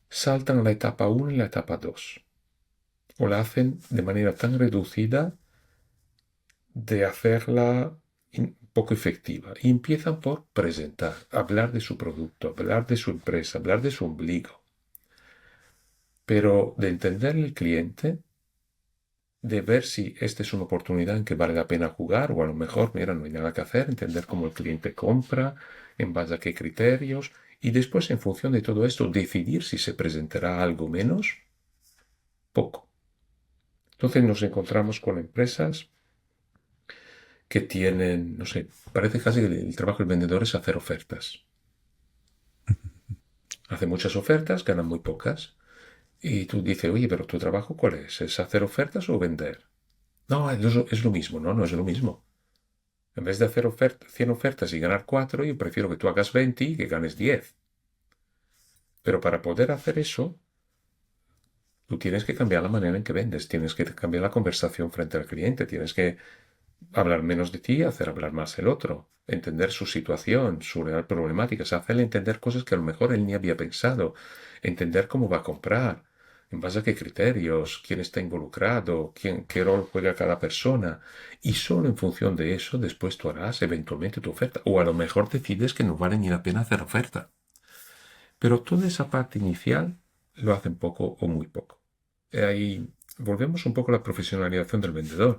saltan a la etapa 1 y la etapa 2. O la hacen de manera tan reducida de hacerla poco efectiva. Y empiezan por presentar, hablar de su producto, hablar de su empresa, hablar de su ombligo. Pero de entender el cliente, de ver si esta es una oportunidad en que vale la pena jugar, o a lo mejor, mira, no hay nada que hacer, entender cómo el cliente compra, en base a qué criterios, y después, en función de todo esto, decidir si se presentará algo menos, poco. Entonces nos encontramos con empresas que tienen, no sé, parece casi que el trabajo del vendedor es hacer ofertas. Hace muchas ofertas, ganan muy pocas. Y tú dices, oye, pero ¿tu trabajo cuál es? ¿Es hacer ofertas o vender? No, es lo mismo, no es lo mismo. En vez de hacer 100 ofertas y ganar 4, yo prefiero que tú hagas 20 y que ganes 10. Pero para poder hacer eso, tú tienes que cambiar la manera en que vendes, tienes que cambiar la conversación frente al cliente, tienes que hablar menos de ti, hacer hablar más el otro, entender su situación, su real problemática, hacerle entender cosas que a lo mejor él ni había pensado, entender cómo va a comprar, en base a qué criterios, quién está involucrado, qué rol juega cada persona, y solo en función de eso después tú harás eventualmente tu oferta, o a lo mejor decides que no vale ni la pena hacer oferta. Pero toda esa parte inicial lo hacen poco o muy poco. Ahí volvemos un poco a la profesionalización del vendedor.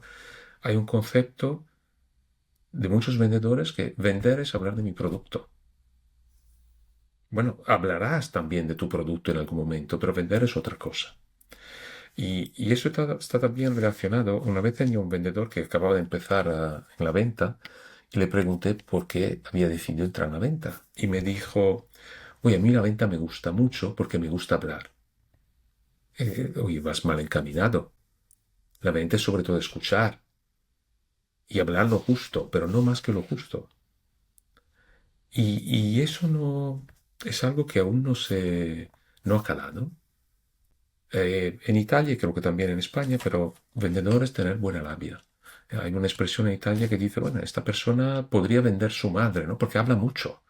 Hay un concepto de muchos vendedores que vender es hablar de mi producto. Bueno, hablarás también de tu producto en algún momento, pero vender es otra cosa. Y eso está también relacionado. Una vez tenía un vendedor que acababa de empezar en la venta y le pregunté por qué había decidido entrar en la venta. Y me dijo, oye, a mí la venta me gusta mucho porque me gusta hablar. Oye, vas mal encaminado. La venta es sobre todo escuchar y hablar lo justo, pero no más que lo justo. Y eso no es algo que aún no ha calado. En Italia, y creo que también en España, pero vendedor es tener buena labia. Hay una expresión en Italia que dice, bueno, esta persona podría vender su madre, ¿no? Porque habla mucho.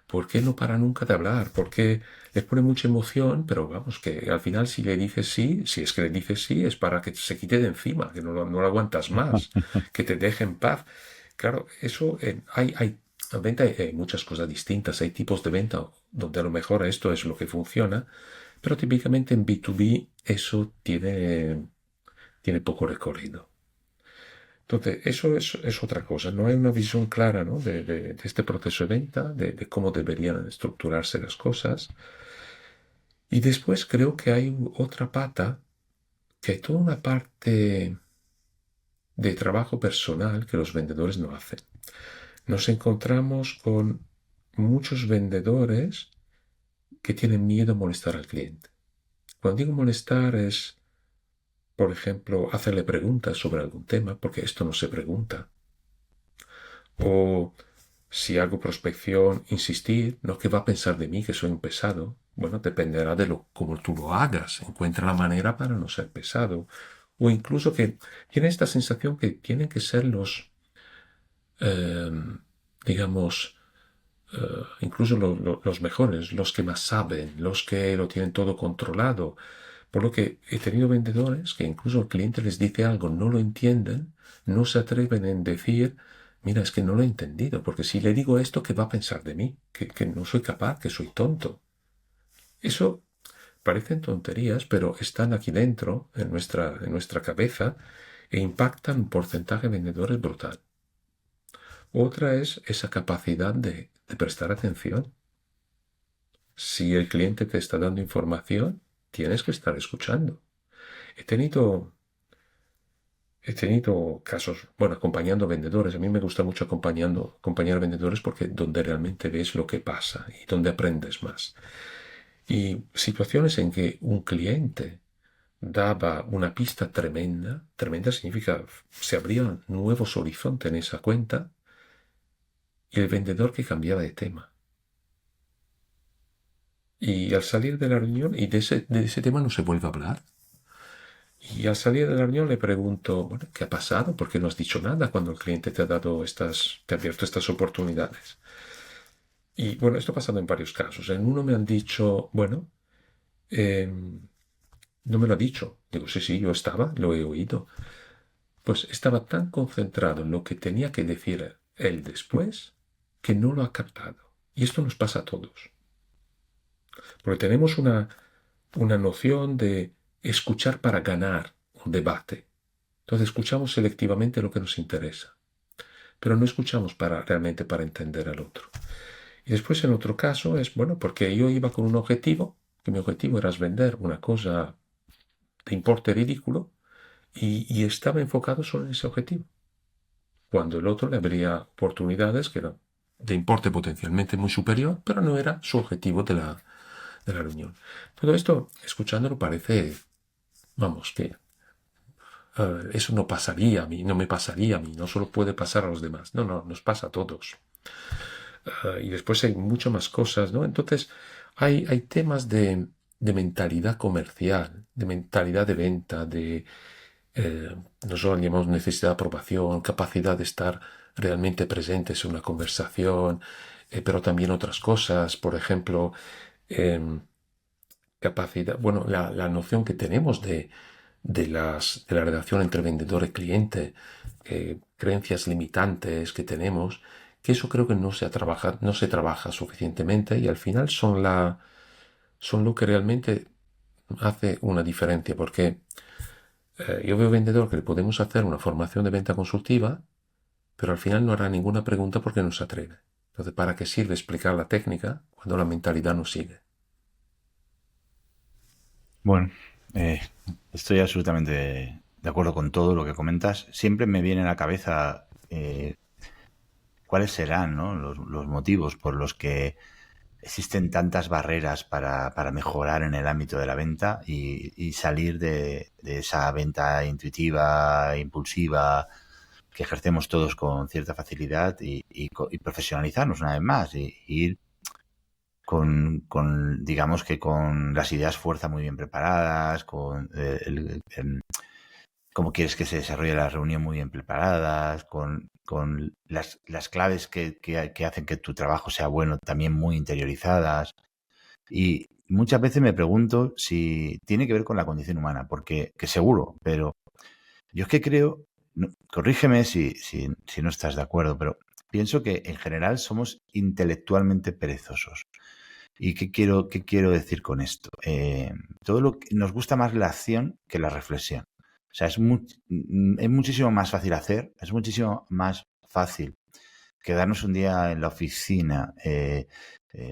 ¿Por qué no para nunca de hablar? Porque le pone mucha emoción, pero vamos, que al final si le dices sí, si es que le dices sí, es para que se quite de encima, que no lo aguantas más, que te deje en paz. Claro, eso hay en venta hay muchas cosas distintas. Hay tipos de venta donde a lo mejor esto es lo que funciona, pero típicamente en B2B eso tiene poco recorrido. Entonces, eso es otra cosa. No hay una visión clara, ¿no? de este proceso de venta, de cómo deberían estructurarse las cosas. Y después creo que hay otra pata, que hay toda una parte de trabajo personal que los vendedores no hacen. Nos encontramos con muchos vendedores que tienen miedo a molestar al cliente. Cuando digo molestar es, por ejemplo, hacerle preguntas sobre algún tema, porque esto no se pregunta. O si hago prospección, insistir, no, ¿qué va a pensar de mí, que soy un pesado? Bueno, dependerá de cómo tú lo hagas. Encuentra la manera para no ser pesado. O incluso que tiene esta sensación que tienen que ser eh, digamos, incluso los mejores, los que más saben, los que lo tienen todo controlado. Por lo que he tenido vendedores que incluso el cliente les dice algo, no lo entienden, no se atreven en decir, mira, es que no lo he entendido, porque si le digo esto, ¿qué va a pensar de mí? Que no soy capaz, que soy tonto. Eso parecen tonterías, pero están aquí dentro, en nuestra cabeza, e impactan un porcentaje de vendedores brutal. Otra es esa capacidad de prestar atención. Si el cliente te está dando información, tienes que estar escuchando. He tenido, he tenido casos, bueno, acompañando vendedores. A mí me gusta mucho acompañar vendedores porque donde realmente ves lo que pasa y donde aprendes más. Y situaciones en que un cliente daba una pista tremenda, tremenda significa se abrían nuevos horizontes en esa cuenta, y el vendedor que cambiaba de tema. Y al salir de la reunión, y de ese tema no se vuelve a hablar. Y al salir de la reunión le pregunto, bueno, ¿qué ha pasado? ¿Por qué no has dicho nada cuando el cliente te ha abierto estas oportunidades? Y bueno, esto ha pasado en varios casos. En uno me han dicho, bueno, no me lo ha dicho. Digo, sí, sí, yo estaba, lo he oído. Pues estaba tan concentrado en lo que tenía que decir él después que no lo ha captado. Y esto nos pasa a todos. Porque tenemos una noción de escuchar para ganar un debate. Entonces escuchamos selectivamente lo que nos interesa, pero no escuchamos realmente para entender al otro. Y después en otro caso es, bueno, porque yo iba con un objetivo, que mi objetivo era vender una cosa de importe ridículo y estaba enfocado solo en ese objetivo, cuando el otro le habría oportunidades que eran de importe potencialmente muy superior, pero no era su objetivo de la reunión. Todo esto, escuchándolo, parece, vamos, que eso no pasaría a mí, no me pasaría a mí, no solo puede pasar a los demás, no, no, nos pasa a todos. Y después hay muchas más cosas, ¿no? Entonces, hay temas de mentalidad comercial, de mentalidad de venta, nosotros llamamos necesidad de aprobación, capacidad de estar realmente presentes en una conversación, pero también otras cosas, por ejemplo, em, capacidad, bueno, la noción que tenemos de la relación entre vendedor y cliente, creencias limitantes que tenemos, que eso creo que no se trabaja suficientemente y al final son lo que realmente hace una diferencia, porque yo veo vendedor que le podemos hacer una formación de venta consultiva, pero al final no hará ninguna pregunta porque no se atreve. Entonces, ¿para qué sirve explicar la técnica cuando la mentalidad no sigue? Bueno, eh, estoy absolutamente de acuerdo con todo lo que comentas. Siempre me viene a la cabeza cuáles serán, ¿no? Los motivos por los que existen tantas barreras para mejorar en el ámbito de la venta y salir de esa venta intuitiva, impulsiva, que ejercemos todos con cierta facilidad y profesionalizarnos una vez más y ir digamos que con las ideas fuerza muy bien preparadas, con cómo quieres que se desarrolle la reunión muy bien preparadas, con las claves que hacen que tu trabajo sea bueno también muy interiorizadas. Y muchas veces me pregunto si tiene que ver con la condición humana, porque que seguro, pero yo es que creo, corrígeme si no estás de acuerdo, pero pienso que en general somos intelectualmente perezosos. ¿Y qué quiero decir con esto? Todo lo que nos gusta más la acción que la reflexión. O sea, es muchísimo más fácil hacer, es muchísimo más fácil quedarnos un día en la oficina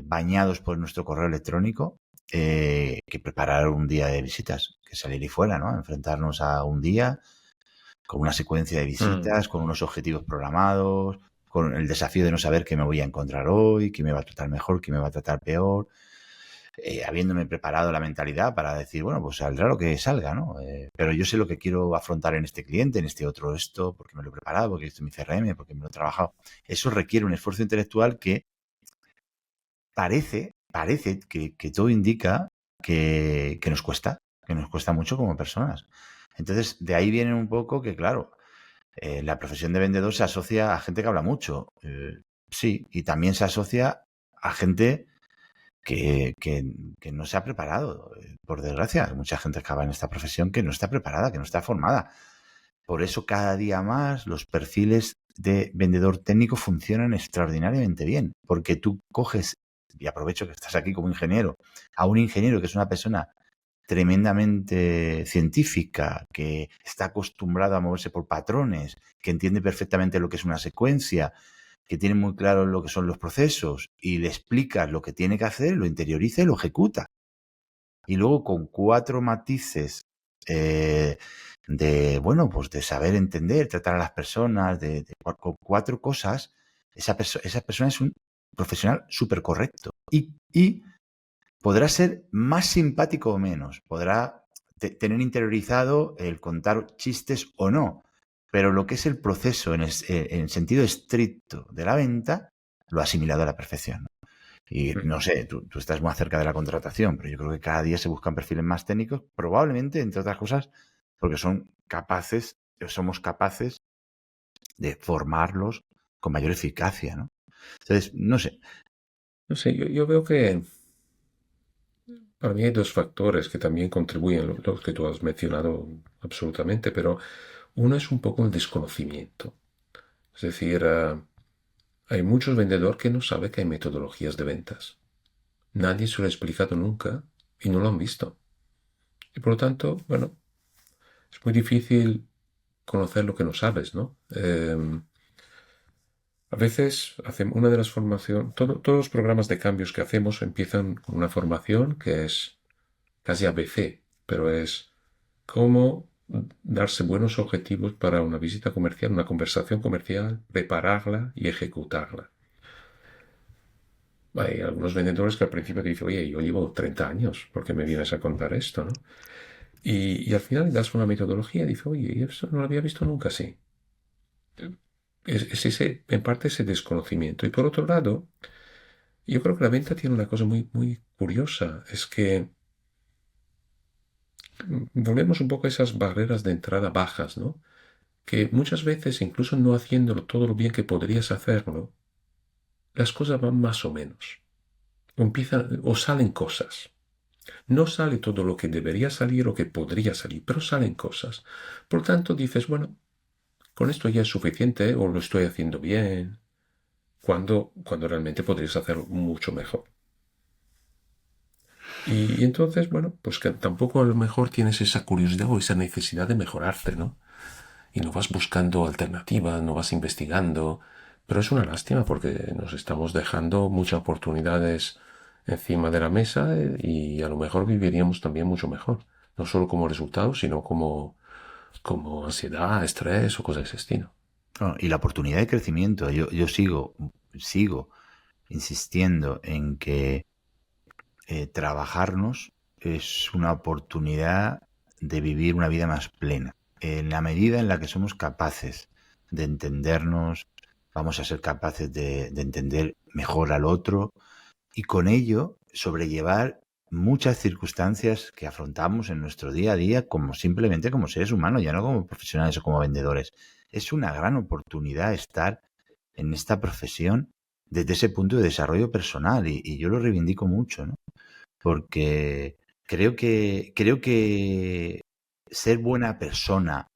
bañados por nuestro correo electrónico que preparar un día de visitas, que salir y fuera, ¿no? Enfrentarnos a un día con una secuencia de visitas, con unos objetivos programados, con el desafío de no saber qué me voy a encontrar hoy, qué me va a tratar mejor, qué me va a tratar peor, habiéndome preparado la mentalidad para decir, bueno, pues saldrá lo que salga, ¿no? Pero yo sé lo que quiero afrontar en este cliente, en este otro esto, porque me lo he preparado, porque he visto mi CRM, porque me lo he trabajado. Eso requiere un esfuerzo intelectual que parece que todo indica que nos cuesta mucho como personas. Entonces, de ahí viene un poco que, claro, la profesión de vendedor se asocia a gente que habla mucho. Sí, y también se asocia a gente que no se ha preparado. Por desgracia, hay mucha gente que acaba en esta profesión que no está preparada, que no está formada. Por eso cada día más los perfiles de vendedor técnico funcionan extraordinariamente bien, porque tú coges, y aprovecho que estás aquí como ingeniero, a un ingeniero que es una persona tremendamente científica, que está acostumbrado a moverse por patrones, que entiende perfectamente lo que es una secuencia, que tiene muy claro lo que son los procesos y le explicas lo que tiene que hacer, lo interioriza y lo ejecuta. Y luego con 4 matices bueno, pues de saber entender, tratar a las personas, con 4 cosas, esa persona es un profesional súper correcto. Y podrá ser más simpático o menos, podrá tener interiorizado el contar chistes o no, pero lo que es el proceso en sentido estricto de la venta, lo ha asimilado a la perfección, ¿no? Y no sé, tú estás más cerca de la contratación, pero yo creo que cada día se buscan perfiles más técnicos, probablemente, entre otras cosas, porque somos capaces de formarlos con mayor eficacia, ¿no? Entonces, no sé. No sé, yo veo que para mí hay dos factores que también contribuyen, los que tú has mencionado absolutamente, pero uno es un poco el desconocimiento. Es decir, hay muchos vendedores que no saben que hay metodologías de ventas. Nadie se lo ha explicado nunca y no lo han visto. Y por lo tanto, bueno, es muy difícil conocer lo que no sabes, ¿no? A veces hacemos una de las formaciones, todos los programas de cambios que hacemos empiezan con una formación que es casi ABC, pero es cómo darse buenos objetivos para una visita comercial, una conversación comercial, prepararla y ejecutarla. Hay algunos vendedores que al principio te dicen, oye, yo llevo 30 años, ¿por qué me vienes a contar esto, no? Y al final das una metodología y dices, oye, eso no lo había visto nunca así. Es en parte ese desconocimiento. Y por otro lado, yo creo que la venta tiene una cosa muy, muy curiosa, es que volvemos un poco a esas barreras de entrada bajas, ¿no? Que muchas veces, incluso no haciéndolo todo lo bien que podrías hacerlo, las cosas van más o menos. O empiezan, o salen cosas. No sale todo lo que debería salir o que podría salir, pero salen cosas. Por tanto, dices, bueno, con esto ya es suficiente o lo estoy haciendo bien, cuando realmente podrías hacerlo mucho mejor. Y entonces, bueno, pues que tampoco a lo mejor tienes esa curiosidad o esa necesidad de mejorarte, ¿no? Y no vas buscando alternativas, no vas investigando. Pero es una lástima porque nos estamos dejando muchas oportunidades encima de la mesa y a lo mejor viviríamos también mucho mejor. No solo como resultado, sino como ansiedad, estrés o cosas de ese estilo. No, y la oportunidad de crecimiento. Yo sigo insistiendo en que trabajarnos es una oportunidad de vivir una vida más plena. En la medida en la que somos capaces de entendernos, vamos a ser capaces de entender mejor al otro y con ello sobrellevar muchas circunstancias que afrontamos en nuestro día a día como simplemente como seres humanos, ya no como profesionales o como vendedores. Es una gran oportunidad estar en esta profesión desde ese punto de desarrollo personal y yo lo reivindico mucho, ¿no? Porque creo que ser buena persona,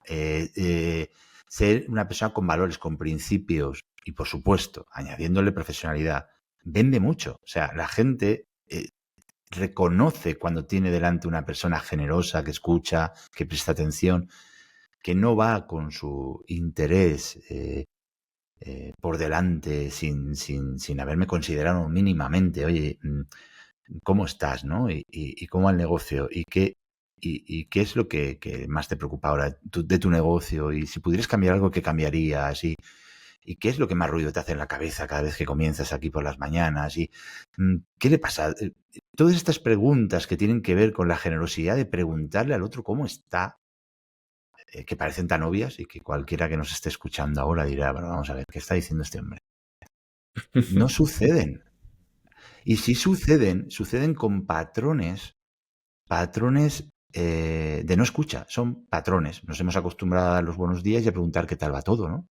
ser una persona con valores, con principios y, por supuesto, añadiéndole profesionalidad, vende mucho. O sea, la gente reconoce cuando tiene delante una persona generosa, que escucha, que presta atención. que no va con su interés por delante sin haberme considerado mínimamente, oye, ¿cómo estás, no? Y cómo va el negocio y qué es lo que más te preocupa ahora de tu negocio y si pudieras cambiar algo, ¿qué cambiarías? ¿Y qué es lo que más ruido te hace en la cabeza cada vez que comienzas aquí por las mañanas? ¿Y qué le pasa? Todas estas preguntas que tienen que ver con la generosidad de preguntarle al otro cómo está, que parecen tan obvias y que cualquiera que nos esté escuchando ahora dirá, bueno, vamos a ver, ¿qué está diciendo este hombre? No suceden. Y si suceden, suceden con patrones de no escucha, son patrones. Nos hemos acostumbrado a dar los buenos días y a preguntar qué tal va todo, ¿no?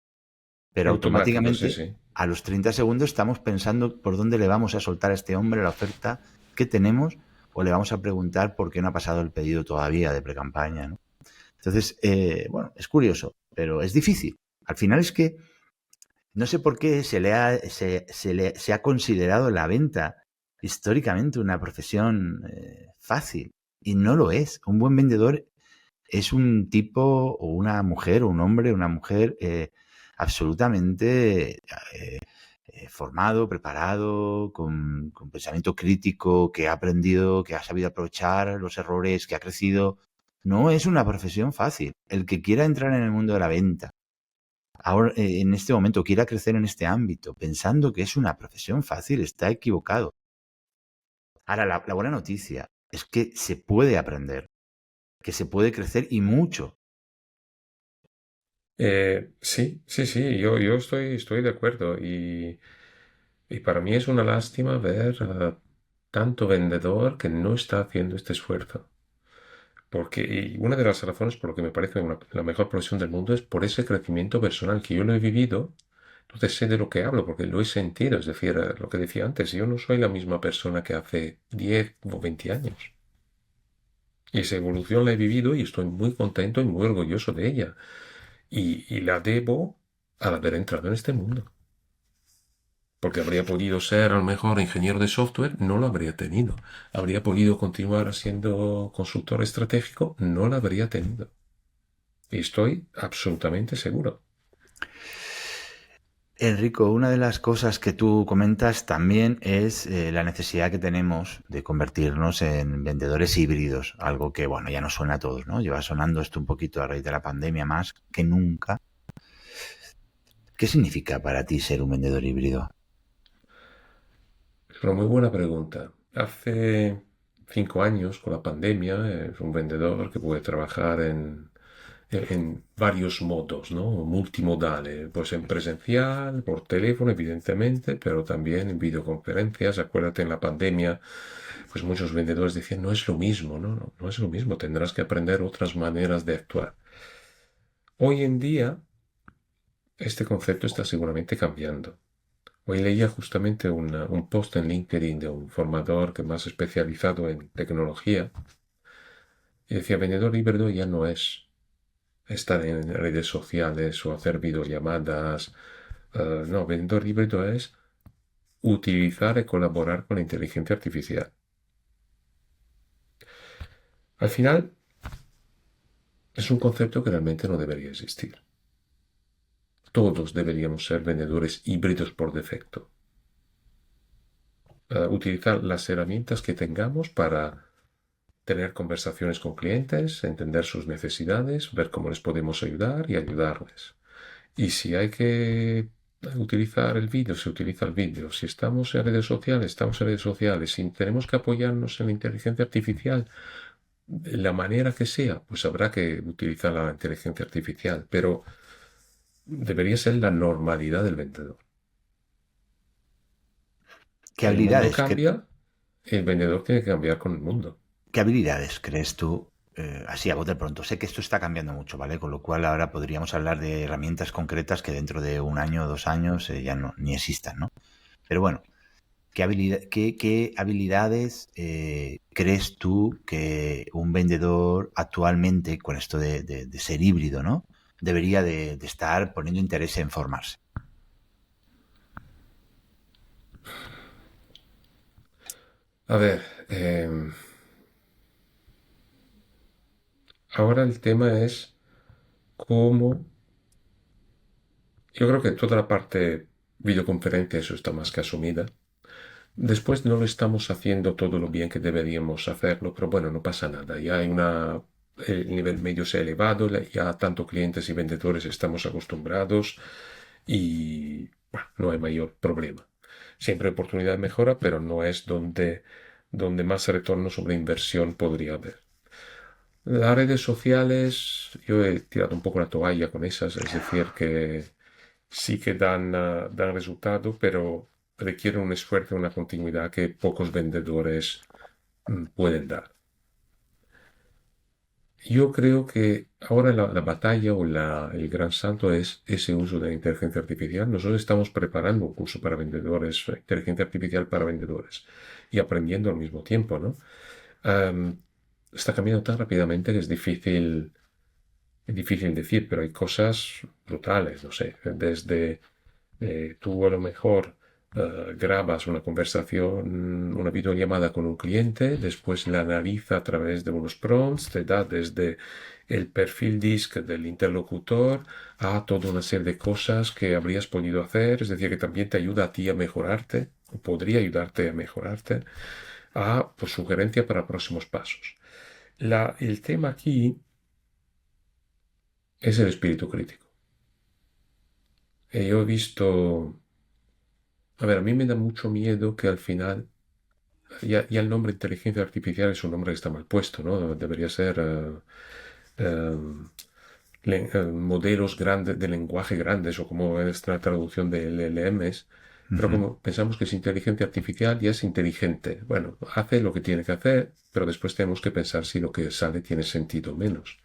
Pero Automático, sí, automáticamente sí. a los 30 segundos estamos pensando por dónde le vamos a soltar a este hombre la oferta que tenemos o le vamos a preguntar por qué no ha pasado el pedido todavía de precampaña, ¿no? Entonces, bueno, es curioso, pero es difícil. Al final es que no sé por qué se ha considerado la venta históricamente una profesión fácil y no lo es. Un buen vendedor es un tipo o una mujer o un hombre o una mujer absolutamente formado, preparado, con pensamiento crítico, que ha aprendido, que ha sabido aprovechar los errores, que ha crecido. No es una profesión fácil. El que quiera entrar en el mundo de la venta ahora, en este momento, quiera crecer en este ámbito, pensando que es una profesión fácil, está equivocado. Ahora, la buena noticia es que se puede aprender, que se puede crecer y mucho. Sí, sí, sí, yo estoy de acuerdo y para mí es una lástima ver a tanto vendedor que no está haciendo este esfuerzo. Porque y una de las razones por lo que me parece la mejor profesión del mundo es por ese crecimiento personal que yo lo he vivido, entonces sé de lo que hablo porque lo he sentido. Es decir, lo que decía antes, yo no soy la misma persona que hace 10 o 20 años. Y esa evolución la he vivido y estoy muy contento y muy orgulloso de ella. Y la debo al haber entrado en este mundo. Porque habría podido ser a lo mejor ingeniero de software, no lo habría tenido. Habría podido continuar siendo consultor estratégico, no lo habría tenido. Y estoy absolutamente seguro. Enrico, una de las cosas que tú comentas también es la necesidad que tenemos de convertirnos en vendedores híbridos, algo que, bueno, ya nos suena a todos, ¿no? Lleva sonando esto un poquito a raíz de la pandemia más que nunca. ¿Qué significa para ti ser un vendedor híbrido? Es una muy buena pregunta. Hace 5 años, con la pandemia, es un vendedor que puede trabajar en varios modos, ¿no? Multimodales, pues en presencial, por teléfono, evidentemente, pero también en videoconferencias. Acuérdate, en la pandemia, pues muchos vendedores decían, no es lo mismo, ¿no? No, no es lo mismo, tendrás que aprender otras maneras de actuar. Hoy en día, este concepto está seguramente cambiando. Hoy leía justamente un post en LinkedIn de un formador que más especializado en tecnología y decía, vendedor híbrido ya no es estar en redes sociales o hacer videollamadas. No, vendedor híbrido es utilizar y colaborar con la inteligencia artificial. Al final, es un concepto que realmente no debería existir. Todos deberíamos ser vendedores híbridos por defecto. Utilizar las herramientas que tengamos para tener conversaciones con clientes, entender sus necesidades, ver cómo les podemos ayudar y ayudarles. Y si hay que utilizar el vídeo, se utiliza el vídeo. Si estamos en redes sociales, estamos en redes sociales. Si tenemos que apoyarnos en la inteligencia artificial, de la manera que sea, pues habrá que utilizar la inteligencia artificial. Pero debería ser la normalidad del vendedor. ¿Qué El mundo habilidades, cambia, el vendedor tiene que cambiar con el mundo. qué habilidades crees tú, así a bote pronto? Sé que esto está cambiando mucho, ¿vale? Con lo cual ahora podríamos hablar de herramientas concretas que dentro de un año o 2 años ya no, ni existan, ¿no? Pero bueno, ¿qué habilidades crees tú que un vendedor actualmente, con esto de ser híbrido, ¿no? Debería de estar poniendo interés en formarse? A ver, ahora el tema es cómo yo creo que toda la parte videoconferencia, eso está más que asumida. Después no lo estamos haciendo todo lo bien que deberíamos hacerlo, pero bueno, no pasa nada. Ya hay el nivel medio se ha elevado, ya tanto clientes y vendedores estamos acostumbrados y bueno, no hay mayor problema. Siempre hay oportunidad de mejora, pero no es donde más retorno sobre inversión podría haber. Las redes sociales, yo he tirado un poco la toalla con esas, es decir, que sí que dan resultado, pero requieren un esfuerzo, una continuidad que pocos vendedores pueden dar. Yo creo que ahora la batalla o el gran salto es ese uso de la inteligencia artificial. Nosotros estamos preparando un curso para vendedores, inteligencia artificial para vendedores, y aprendiendo al mismo tiempo, ¿no? Am, Está cambiando tan rápidamente que es difícil decir, pero hay cosas brutales, no sé, desde tú a lo mejor grabas una conversación, una videollamada con un cliente, después la analiza a través de unos prompts, te da desde el perfil disc del interlocutor a toda una serie de cosas que habrías podido hacer, es decir, que también te ayuda a ti a mejorarte, o podría ayudarte a mejorarte, a pues, sugerencia para próximos pasos. El tema aquí es el espíritu crítico. Yo he visto, a ver, a mí me da mucho miedo que al final, ya el nombre inteligencia artificial es un nombre que está mal puesto, ¿no? Debería ser eh, modelos grandes de lenguaje grandes o como es la traducción de LLMs, pero Ujú. como pensamos que es inteligencia artificial y es inteligente, bueno, hace lo que tiene que hacer, pero después tenemos que pensar si lo que sale tiene sentido o menos.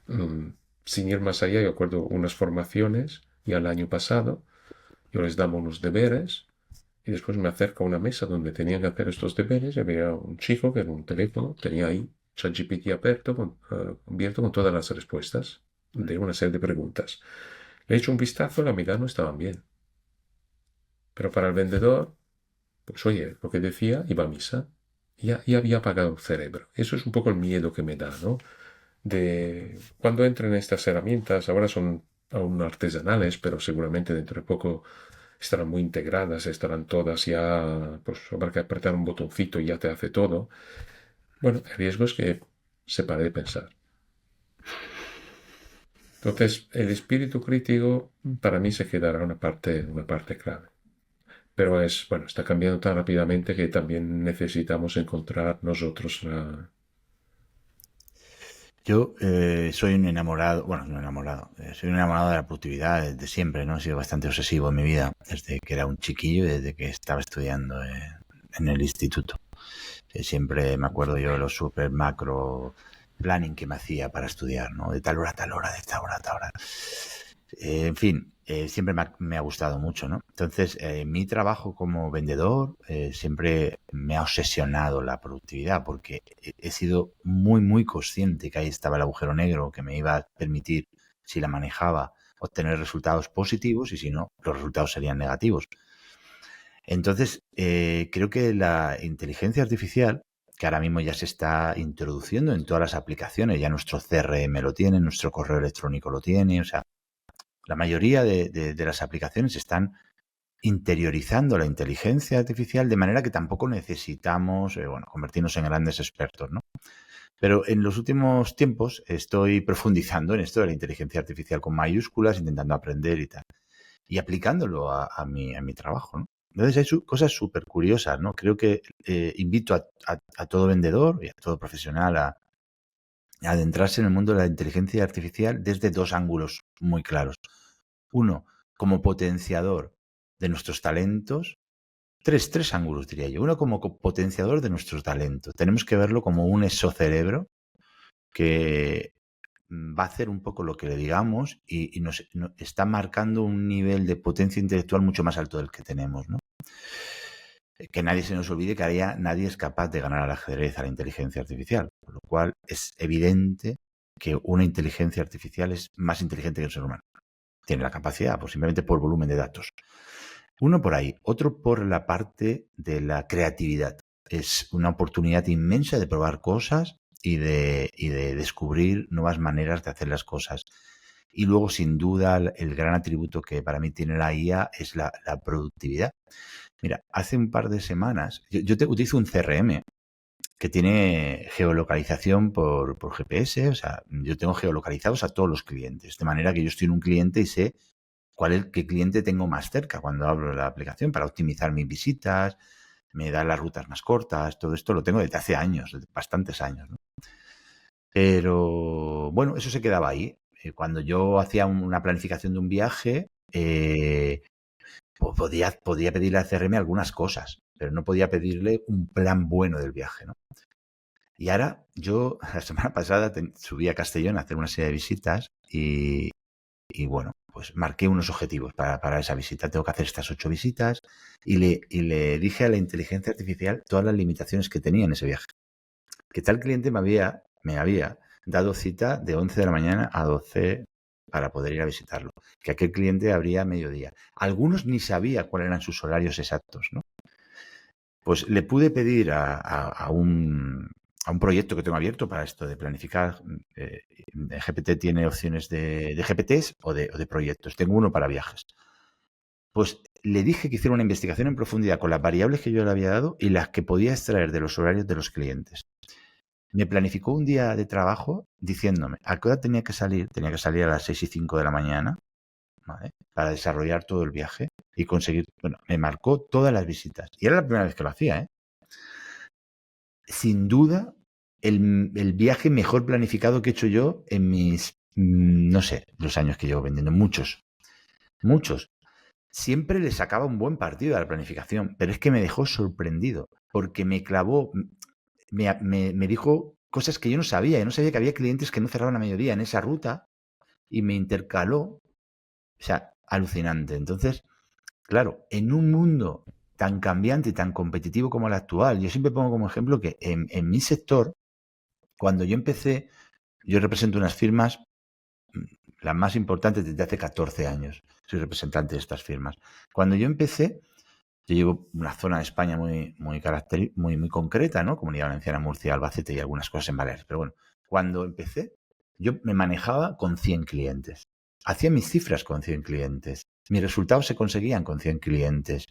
Mm, Sin ir más allá, yo acuerdo unas formaciones ya el año pasado, yo les daba unos deberes y después me acerco a una mesa donde tenían que hacer estos deberes y había un chico que en un teléfono tenía ahí ChatGPT abierto con todas las respuestas de una serie de preguntas. Le he hecho un vistazo, la mitad no estaban bien. Pero para el vendedor, pues oye, lo que decía, iba a misa. Ya había apagado el cerebro. Eso es un poco el miedo que me da, ¿no? De cuando entren estas herramientas, ahora son aún artesanales, pero seguramente dentro de poco estarán muy integradas, estarán todas ya, pues habrá que apretar un botoncito y ya te hace todo. Bueno, el riesgo es que se pare de pensar. Entonces, el espíritu crítico para mí se quedará una parte clave. Pero bueno, está cambiando tan rápidamente que también necesitamos encontrar nosotros Yo soy un enamorado, bueno, no enamorado, soy un enamorado de la productividad desde siempre, ¿no? He sido bastante obsesivo en mi vida, desde que era un chiquillo y desde que estaba estudiando en el instituto. Siempre me acuerdo yo de los super macro planning que me hacía para estudiar, ¿no? De tal hora a tal hora, de tal hora a tal hora. En fin, siempre me ha gustado mucho, ¿no? Entonces, mi trabajo como vendedor siempre me ha obsesionado la productividad porque he sido muy, muy consciente que ahí estaba el agujero negro que me iba a permitir, si la manejaba, obtener resultados positivos y si no, los resultados serían negativos. Entonces, creo que la inteligencia artificial, que ahora mismo ya se está introduciendo en todas las aplicaciones, ya nuestro CRM lo tiene, nuestro correo electrónico lo tiene, o sea, la mayoría de las aplicaciones están interiorizando la inteligencia artificial de manera que tampoco necesitamos, convertirnos en grandes expertos, ¿no? Pero en los últimos tiempos estoy profundizando en esto de la inteligencia artificial con mayúsculas, intentando aprender y tal, y aplicándolo a mi trabajo, ¿no? Entonces hay cosas súper curiosas, ¿no? Creo que invito a todo vendedor y a todo profesional a adentrarse en el mundo de la inteligencia artificial desde dos ángulos muy claros. Uno, como potenciador de nuestros talentos. Tres ángulos, diría yo. Uno, como potenciador de nuestros talentos. Tenemos que verlo como un exocerebro que va a hacer un poco lo que le digamos y nos está marcando un nivel de potencia intelectual mucho más alto del que tenemos, ¿no? Que nadie se nos olvide que nadie es capaz de ganar al ajedrez a la inteligencia artificial, por lo cual es evidente que una inteligencia artificial es más inteligente que el ser humano. Tiene la capacidad, pues simplemente por volumen de datos. Uno por ahí, otro por la parte de la creatividad. Es una oportunidad inmensa de probar cosas y de descubrir nuevas maneras de hacer las cosas. Y luego, sin duda, el gran atributo que para mí tiene la IA es la productividad. Mira, hace un par de semanas, yo utilizo un CRM que tiene geolocalización por GPS, o sea, yo tengo geolocalizados a todos los clientes, de manera que yo estoy en un cliente y sé qué cliente tengo más cerca cuando abro la aplicación para optimizar mis visitas, me da las rutas más cortas, todo esto lo tengo desde hace años, bastantes años, ¿no? Pero bueno, eso se quedaba ahí. Cuando yo hacía una planificación de un viaje, pues podía pedirle al CRM algunas cosas, pero no podía pedirle un plan bueno del viaje, ¿no? Y ahora yo la semana pasada subí a Castellón a hacer una serie de visitas y bueno, pues marqué unos objetivos para esa visita. Tengo que hacer estas 8 visitas y le dije a la inteligencia artificial todas las limitaciones que tenía en ese viaje. Que tal cliente me había dado cita de 11 de la mañana a 12 para poder ir a visitarlo. Que aquel cliente abría a mediodía. Algunos ni sabía cuáles eran sus horarios exactos, ¿no? Pues le pude pedir a un proyecto que tengo abierto para esto de planificar. GPT tiene opciones de GPTs o de proyectos. Tengo uno para viajes. Pues le dije que hiciera una investigación en profundidad con las variables que yo le había dado y las que podía extraer de los horarios de los clientes. Me planificó un día de trabajo diciéndome a qué hora tenía que salir. Tenía que salir a las 6:05 de la mañana, ¿vale? Para desarrollar todo el viaje y conseguir, bueno, me marcó todas las visitas. Y era la primera vez que lo hacía, ¿eh? Sin duda, el viaje mejor planificado que he hecho yo en mis, no sé, los años que llevo vendiendo. Muchos. Siempre le sacaba un buen partido a la planificación, pero es que me dejó sorprendido, porque me clavó, me dijo cosas que yo no sabía. Yo no sabía que había clientes que no cerraban a mediodía en esa ruta y me intercaló. O sea, alucinante. Entonces, claro, en un mundo tan cambiante y tan competitivo como el actual, yo siempre pongo como ejemplo que en mi sector, cuando yo empecé, yo represento unas firmas, las más importantes desde hace 14 años. Soy representante de estas firmas. Cuando yo empecé, yo llevo una zona de España muy concreta, ¿no? Comunidad Valenciana, Murcia, Albacete y algunas cosas en Baleares. Pero bueno, cuando empecé, yo me manejaba con 100 clientes. Hacía mis cifras con 100 clientes. Mis resultados se conseguían con 100 clientes.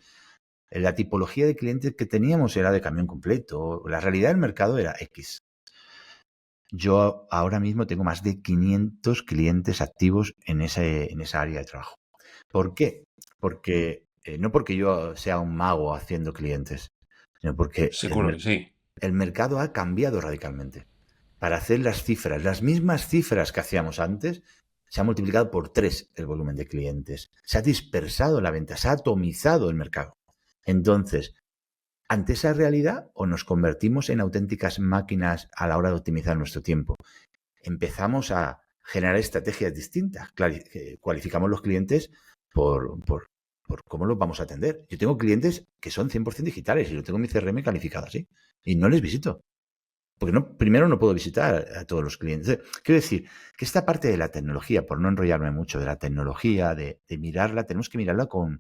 La tipología de clientes que teníamos era de camión completo. La realidad del mercado era X. Yo ahora mismo tengo más de 500 clientes activos en esa área de trabajo. ¿Por qué? Porque no porque yo sea un mago haciendo clientes, sino porque Seguro que sí. el mercado ha cambiado radicalmente. Para hacer las cifras, las mismas cifras que hacíamos antes, se ha multiplicado por 3 el volumen de clientes. Se ha dispersado la venta, se ha atomizado el mercado. Entonces, ante esa realidad, o nos convertimos en auténticas máquinas a la hora de optimizar nuestro tiempo. Empezamos a generar estrategias distintas. Cualificamos los clientes por cómo los vamos a atender. Yo tengo clientes que son 100% digitales y yo tengo mi CRM calificado así. Y no les visito. Porque primero no puedo visitar a todos los clientes. Quiero decir que esta parte de la tecnología, por no enrollarme mucho, de la tecnología, de mirarla, tenemos que mirarla con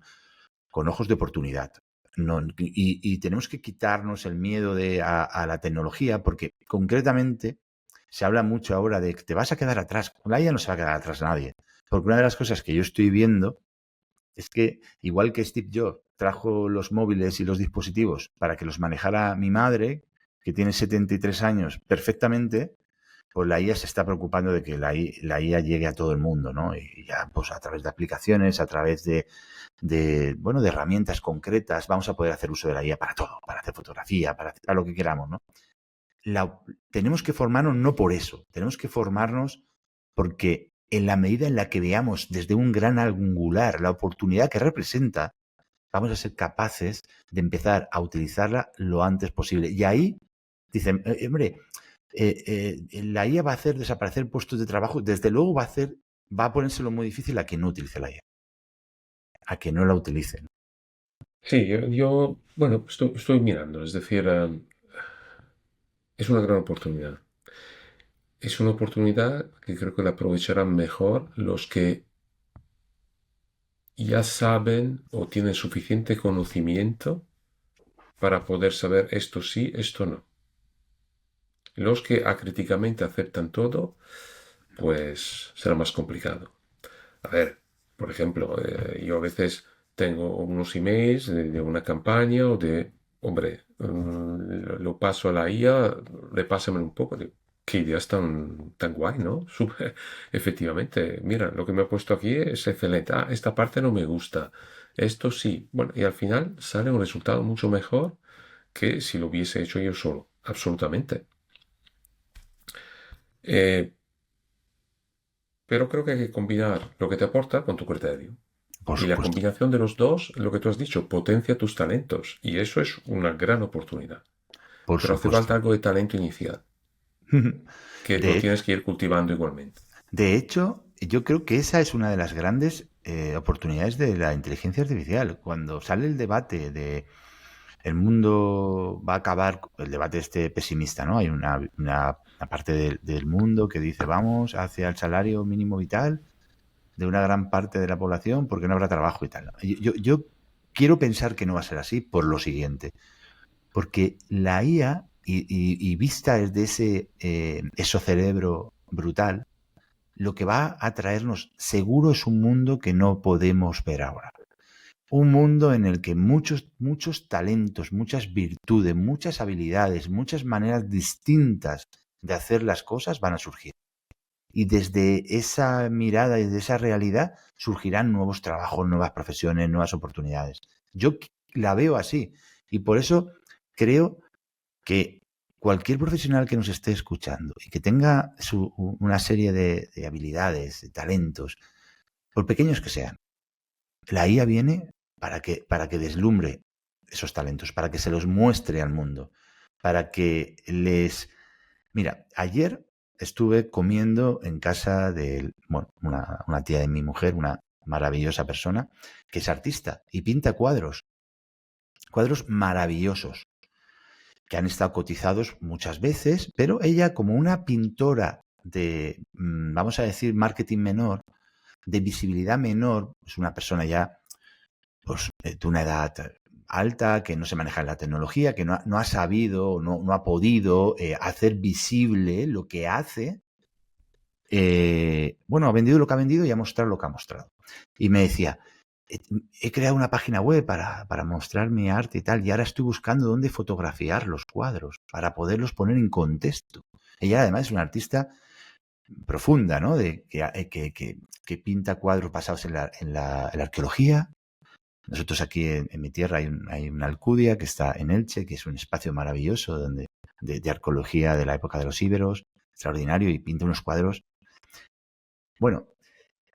ojos de oportunidad. No, y tenemos que quitarnos el miedo a la tecnología, porque concretamente se habla mucho ahora de que te vas a quedar atrás. La IA no se va a quedar atrás nadie. Porque una de las cosas que yo estoy viendo es que, igual que Steve Jobs trajo los móviles y los dispositivos para que los manejara mi madre, que tiene 73 años, perfectamente, pues la IA se está preocupando de que la IA llegue a todo el mundo, ¿no? Y ya, pues a través de aplicaciones, a través de herramientas concretas, vamos a poder hacer uso de la IA para todo, para hacer fotografía, para lo que queramos, ¿no? Tenemos que formarnos no por eso, tenemos que formarnos porque en la medida en la que veamos desde un gran angular la oportunidad que representa, vamos a ser capaces de empezar a utilizarla lo antes posible. Y ahí dicen, hombre, la IA va a hacer desaparecer puestos de trabajo. Desde luego va a ponérselo muy difícil a quien no utilice la IA, a quien no la utilicen. Sí, yo bueno, estoy mirando, es decir, es una gran oportunidad. Es una oportunidad que creo que la aprovecharán mejor los que ya saben o tienen suficiente conocimiento para poder saber esto sí, esto no. Los que acríticamente aceptan todo, pues será más complicado. A ver, por ejemplo, yo a veces tengo unos emails de una campaña o de, hombre, lo paso a la IA, repásamelo un poco. Qué ideas tan guay, ¿no? Súper, efectivamente, mira, lo que me ha puesto aquí es excelente. Ah, esta parte no me gusta. Esto sí. Bueno, y al final sale un resultado mucho mejor que si lo hubiese hecho yo solo. Absolutamente. Eh, pero creo que hay que combinar lo que te aporta con tu criterio. Por Y la supuesto, combinación de los dos, lo que tú has dicho, potencia tus talentos. Y eso es una gran oportunidad. por Pero hace supuesto. falta algo de talento inicial, que lo De, tienes que ir cultivando igualmente. de hecho, yo creo que esa es una de las grandes oportunidades de la inteligencia artificial. Cuando sale el debate de el mundo va a acabar, el debate este pesimista, ¿no? Hay una parte del mundo que dice vamos hacia el salario mínimo vital de una gran parte de la población porque no habrá trabajo y tal. Yo quiero pensar que no va a ser así por lo siguiente, porque la IA y vista desde ese cerebro brutal, lo que va a traernos seguro es un mundo que no podemos ver ahora. Un mundo en el que muchos talentos, muchas virtudes, muchas habilidades, muchas maneras distintas de hacer las cosas van a surgir. Y desde esa mirada y desde esa realidad surgirán nuevos trabajos, nuevas profesiones, nuevas oportunidades. Yo la veo así. Y por eso creo que cualquier profesional que nos esté escuchando y que tenga una serie de habilidades, de talentos, por pequeños que sean, la IA viene para que deslumbre esos talentos, para que se los muestre al mundo, para que les... Mira, ayer estuve comiendo en casa de una tía de mi mujer, una maravillosa persona, que es artista y pinta cuadros maravillosos, que han estado cotizados muchas veces, pero ella como una pintora de, vamos a decir, marketing menor, de visibilidad menor, es una persona ya pues, de una edad alta, que no se maneja en la tecnología, que no ha sabido, no ha podido hacer visible lo que hace. Bueno, ha vendido lo que ha vendido y ha mostrado lo que ha mostrado. Y me decía, he creado una página web para mostrar mi arte y tal, y ahora estoy buscando dónde fotografiar los cuadros para poderlos poner en contexto. Ella además es una artista profunda, ¿no? Que pinta cuadros basados en la arqueología. Nosotros aquí en mi tierra hay una Alcudia que está en Elche, que es un espacio maravilloso de arqueología de la época de los íberos, extraordinario, y pinta unos cuadros. Bueno,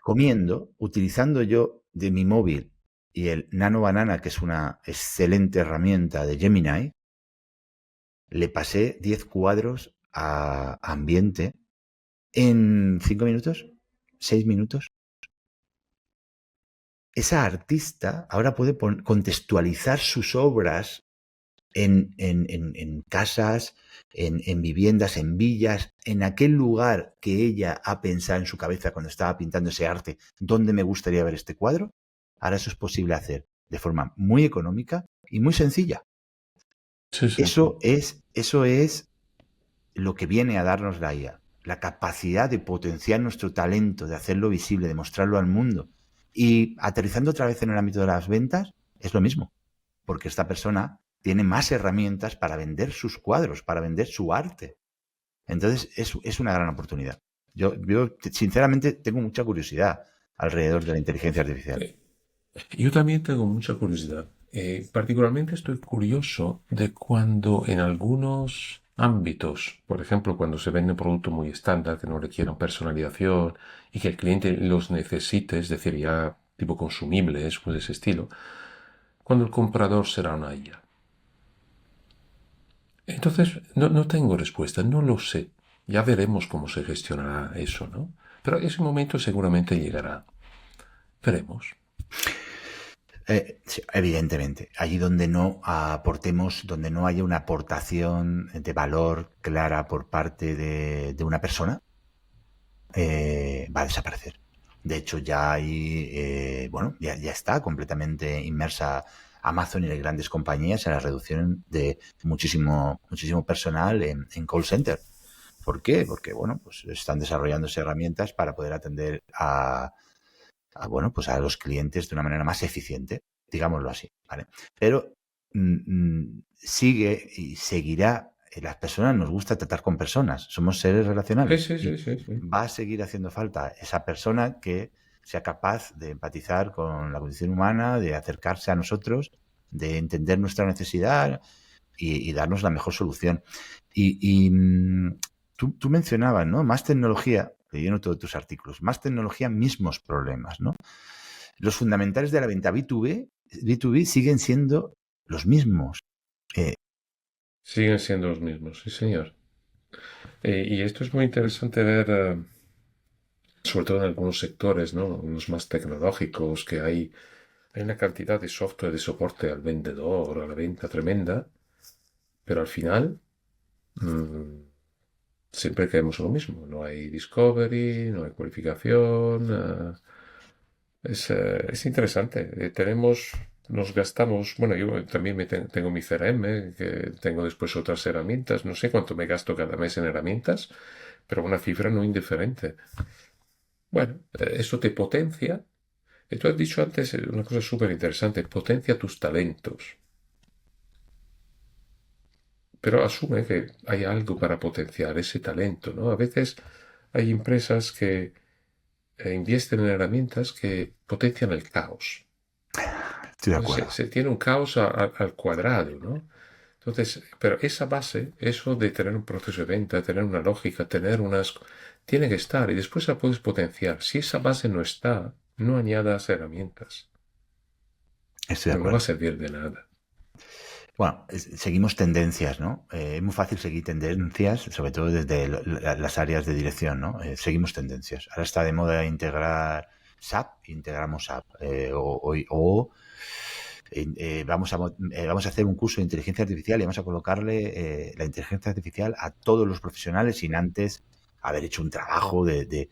comiendo, utilizando yo de mi móvil y el Nano Banana, que es una excelente herramienta de Gemini, le pasé 10 cuadros a ambiente en 5 minutos, 6 minutos. Esa artista ahora puede contextualizar sus obras en casas, en viviendas, en villas, en aquel lugar que ella ha pensado en su cabeza cuando estaba pintando ese arte, ¿dónde me gustaría ver este cuadro? Ahora eso es posible hacer de forma muy económica y muy sencilla. Sí, sí. Eso es lo que viene a darnos la IA, la capacidad de potenciar nuestro talento, de hacerlo visible, de mostrarlo al mundo. Y aterrizando otra vez en el ámbito de las ventas, es lo mismo, porque esta persona tiene más herramientas para vender sus cuadros, para vender su arte. Entonces, es una gran oportunidad. Yo, sinceramente, tengo mucha curiosidad alrededor de la inteligencia artificial. Eh, Yo también tengo mucha curiosidad. Particularmente estoy curioso de cuando en algunos ámbitos, por ejemplo, cuando se vende un producto muy estándar que no requiera personalización y que el cliente los necesite, es decir, ya tipo consumibles o de ese estilo, cuando el comprador será una IA. Entonces, no tengo respuesta, no lo sé. Ya veremos cómo se gestionará eso, ¿no? Pero ese momento seguramente llegará. Veremos. Sí, evidentemente, allí donde no aportemos, donde no haya una aportación de valor clara por parte de una persona, va a desaparecer. De hecho, ya hay, bueno, ya está completamente inmersa Amazon y las grandes compañías en la reducción de muchísimo personal en call center. ¿Por qué? Porque, bueno, pues están desarrollándose herramientas para poder atender bueno, pues a los clientes de una manera más eficiente, digámoslo así, ¿vale? Pero sigue y seguirá. Las personas nos gusta tratar con personas, somos seres Sí, relacionales sí, y sí, sí, sí. va a seguir haciendo falta esa persona que sea capaz de empatizar con la condición humana, de acercarse a nosotros, de entender nuestra necesidad y darnos la mejor solución. Y tú mencionabas, ¿no? Más tecnología, leyendo todos tus artículos, más tecnología, mismos problemas, ¿no? Los fundamentales de la venta B2B siguen siendo los mismos. Siguen siendo los mismos, sí, señor. Y esto es muy interesante ver, sobre todo en algunos sectores, ¿no? Unos más tecnológicos, que hay una cantidad de software de soporte al vendedor, a la venta tremenda, pero al final siempre caemos en lo mismo. No hay discovery, no hay cualificación. Es interesante. Nos gastamos, bueno, yo también tengo mi CRM, que tengo después otras herramientas. No sé cuánto me gasto cada mes en herramientas, pero una cifra no indiferente. Bueno, eso te potencia. Tú has dicho antes una cosa súper interesante, potencia tus talentos. Pero asume que hay algo para potenciar ese talento, ¿no? A veces hay empresas que invierten en herramientas que potencian el caos. Estoy de Entonces, acuerdo. se tiene un caos al cuadrado, ¿no? Entonces, pero esa base, eso de tener un proceso de venta, tener una lógica, tiene que estar y después la puedes potenciar. Si esa base no está, no añadas herramientas. Estoy de No va a acuerdo. servir de nada. Bueno, seguimos tendencias, ¿no? Es muy fácil seguir tendencias, sobre todo desde las áreas de dirección, ¿no? Seguimos tendencias. Ahora está de moda integrar SAP, integramos SAP. Vamos a hacer un curso de inteligencia artificial y vamos a colocarle la inteligencia artificial a todos los profesionales sin antes haber hecho un trabajo de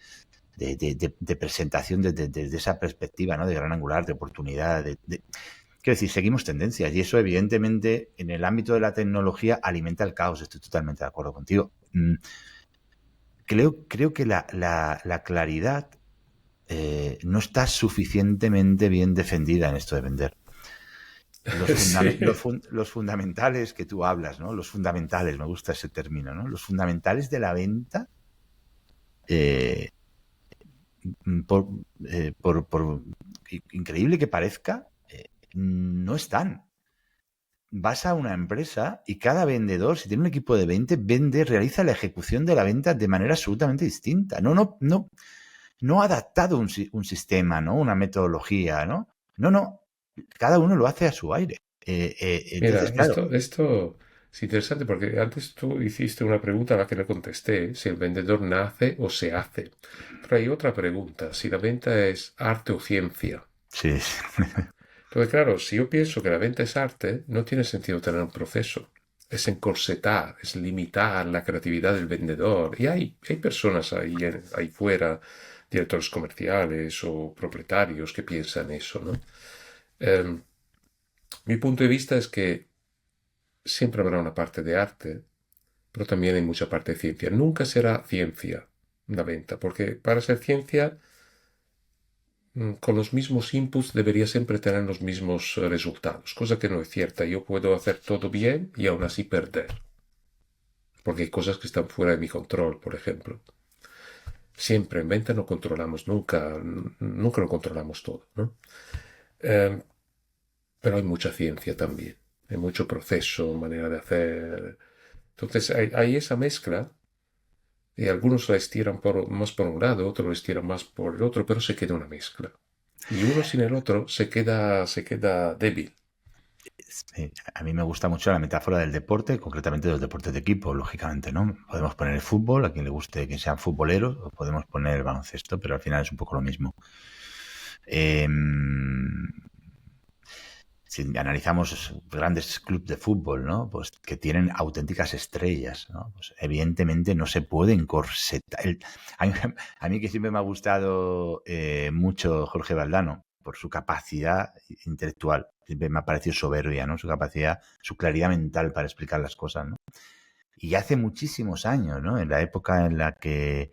presentación desde esa perspectiva, ¿no? De gran angular, de oportunidad, quiero decir, seguimos tendencias y eso evidentemente en el ámbito de la tecnología alimenta el caos. Estoy totalmente de acuerdo contigo. Creo que la claridad no está suficientemente bien defendida en esto de vender. Sí. Los fundamentales que tú hablas, ¿no? Los fundamentales, me gusta ese término, ¿no? Los fundamentales de la venta, eh, por, por increíble que parezca, no están. Vas a una empresa y cada vendedor, si tiene un equipo de 20, realiza la ejecución de la venta de manera absolutamente distinta. No ha adaptado un sistema, ¿no? Una metodología, ¿no? No. Cada uno lo hace a su aire. Mira, Entonces, claro, esto es interesante porque antes tú hiciste una pregunta a la que no contesté, si el vendedor nace o se hace. Pero hay otra pregunta, si la venta es arte o ciencia. sí. Entonces, claro, si yo pienso que la venta es arte, no tiene sentido tener un proceso. Es encorsetar, es limitar la creatividad del vendedor. Y hay personas ahí fuera, directores comerciales o propietarios que piensan eso, ¿no? Mi punto de vista es que siempre habrá una parte de arte, pero también hay mucha parte de ciencia. Nunca será ciencia la venta, porque para ser ciencia, con los mismos inputs debería siempre tener los mismos resultados, cosa que no es cierta. Yo puedo hacer todo bien y aún así perder, porque hay cosas que están fuera de mi control, por ejemplo. Siempre en venta no controlamos, nunca lo controlamos todo, ¿no? Pero hay mucha ciencia también, hay mucho proceso, manera de hacer. Entonces hay esa mezcla y algunos la estiran más por un lado, otros la estiran más por el otro, pero se queda una mezcla. Y uno sin el otro se queda débil. A mí me gusta mucho la metáfora del deporte, concretamente de los deportes de equipo, lógicamente, ¿no? Podemos poner el fútbol, a quien le guste que sean futboleros, o podemos poner el baloncesto, pero al final es un poco lo mismo. Si analizamos grandes clubes de fútbol, ¿no? Pues que tienen auténticas estrellas, ¿no? Pues evidentemente no se puede encorsetar. A mí que siempre me ha gustado mucho Jorge Valdano por su capacidad intelectual. Siempre me ha parecido soberbia, ¿no? Su capacidad, su claridad mental para explicar las cosas, ¿no? Y hace muchísimos años, ¿no? En la época en la que,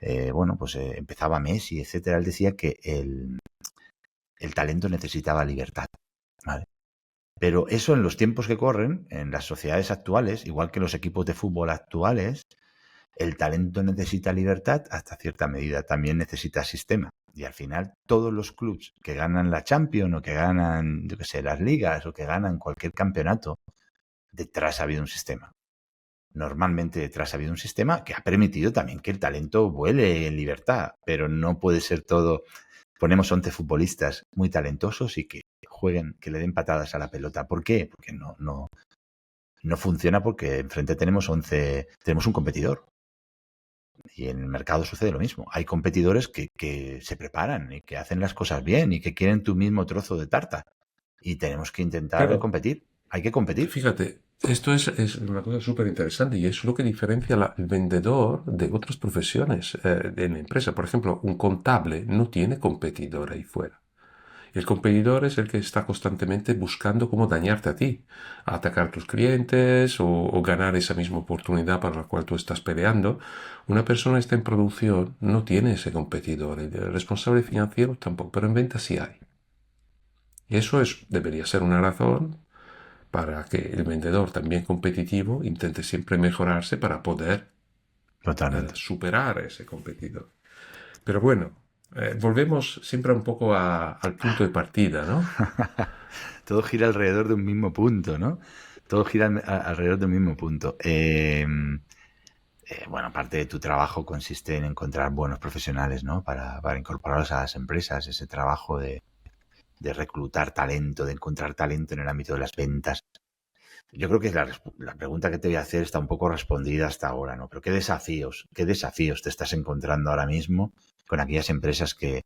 empezaba Messi, etcétera, él decía que el talento necesitaba libertad, ¿vale? Pero eso en los tiempos que corren, en las sociedades actuales, igual que los equipos de fútbol actuales, el talento necesita libertad hasta cierta medida, también necesita sistema. Y al final todos los clubes que ganan la Champions o que ganan, yo qué sé, las ligas o que ganan cualquier campeonato, detrás ha habido un sistema. Normalmente detrás ha habido un sistema que ha permitido también que el talento vuele en libertad, pero no puede ser todo. Ponemos 11 futbolistas muy talentosos y que jueguen, que le den patadas a la pelota. ¿Por qué? Porque no funciona, porque enfrente tenemos un competidor. Y en el mercado sucede lo mismo. Hay competidores que se preparan y que hacen las cosas bien y que quieren tu mismo trozo de tarta. Y tenemos que intentar Claro, competir. Hay que competir. fíjate, esto es una cosa súper interesante y es lo que diferencia el vendedor de otras profesiones en la empresa. Por ejemplo, un contable no tiene competidor ahí fuera. El competidor es el que está constantemente buscando cómo dañarte a ti, a atacar tus clientes o ganar esa misma oportunidad para la cual tú estás peleando. Una persona que está en producción no tiene ese competidor. El responsable financiero tampoco, pero en venta sí hay. Y eso debería ser una razón para que el vendedor, también competitivo, intente siempre mejorarse para poder Totalmente. superar a ese competidor. Pero bueno, volvemos siempre un poco al punto de partida, ¿no? Todo gira alrededor de un mismo punto, ¿no? Todo gira alrededor de un mismo punto. Parte de tu trabajo consiste en encontrar buenos profesionales, ¿no? Para incorporarlos a las empresas, ese trabajo de reclutar talento, de encontrar talento en el ámbito de las ventas. Yo creo que la pregunta que te voy a hacer está un poco respondida hasta ahora, ¿no? Pero qué desafíos te estás encontrando ahora mismo con aquellas empresas que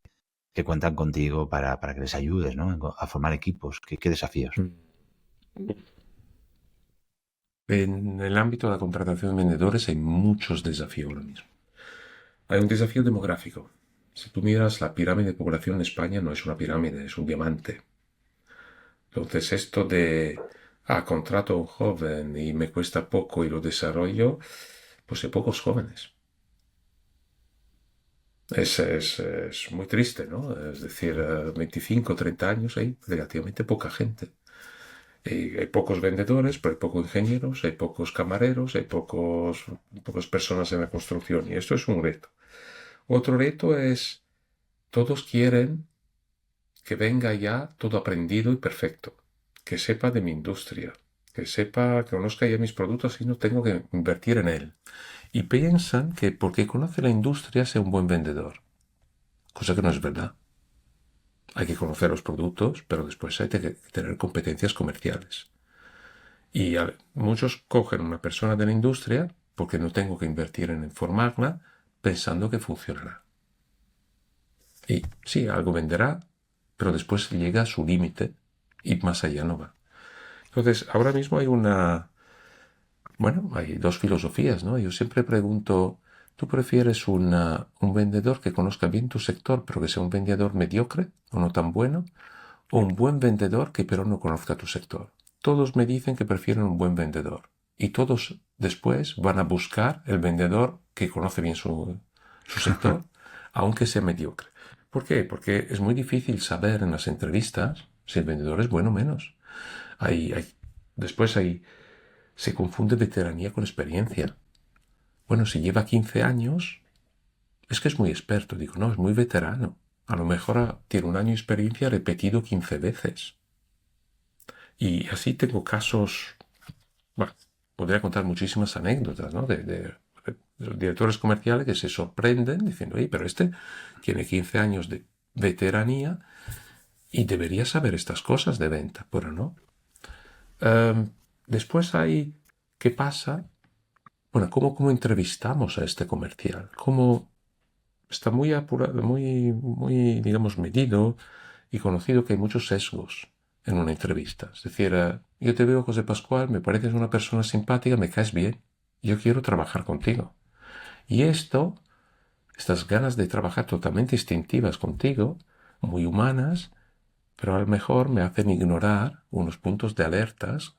cuentan contigo para que les ayudes, ¿no? A formar equipos. ¿Qué desafíos? En el ámbito de la contratación de vendedores hay muchos desafíos ahora mismo. Hay un desafío demográfico. Si tú miras la pirámide de población en España, no es una pirámide, es un diamante. Entonces esto contrato a un joven y me cuesta poco y lo desarrollo, pues hay pocos jóvenes. Es muy triste, ¿no? Es decir, 25, 30 años hay relativamente poca gente. Y hay pocos vendedores, pero hay pocos ingenieros, hay pocos camareros, hay pocas personas en la construcción. Y esto es un reto. Otro reto es, todos quieren que venga ya todo aprendido y perfecto, que sepa de mi industria, que conozca ya mis productos y no tengo que invertir en él. Y piensan que porque conoce la industria sea un buen vendedor, cosa que no es verdad. Hay que conocer los productos, pero después hay que tener competencias comerciales. Y muchos cogen una persona de la industria porque no tengo que invertir en formarla pensando que funcionará. Y sí, algo venderá, pero después llega a su límite y más allá no va. Entonces, ahora mismo hay dos filosofías, ¿no? Yo siempre pregunto, ¿tú prefieres un vendedor que conozca bien tu sector, pero que sea un vendedor mediocre o no tan bueno? ¿O un buen vendedor que pero no conozca tu sector? Todos me dicen que prefieren un buen vendedor. Y todos después van a buscar el vendedor que conoce bien su sector, aunque sea mediocre. ¿Por qué? Porque es muy difícil saber en las entrevistas si el vendedor es bueno o menos. Después se confunde veteranía con experiencia. Bueno, si lleva 15 años, es que es muy experto. Digo, no, es muy veterano. A lo mejor tiene un año de experiencia repetido 15 veces. Y así tengo casos, bueno, podría contar muchísimas anécdotas, ¿no? De los directores comerciales que se sorprenden diciendo, oye, pero este tiene 15 años de veteranía y debería saber estas cosas de venta, pero no. Después hay, ¿qué pasa? Bueno, ¿cómo entrevistamos a este comercial? ¿Cómo está muy apurado, muy, digamos, medido y conocido que hay muchos sesgos en una entrevista? Es decir, yo te veo, José Pascual, me pareces una persona simpática, me caes bien, yo quiero trabajar contigo. Y estas ganas de trabajar totalmente instintivas contigo, muy humanas, pero a lo mejor me hacen ignorar unos puntos de alertas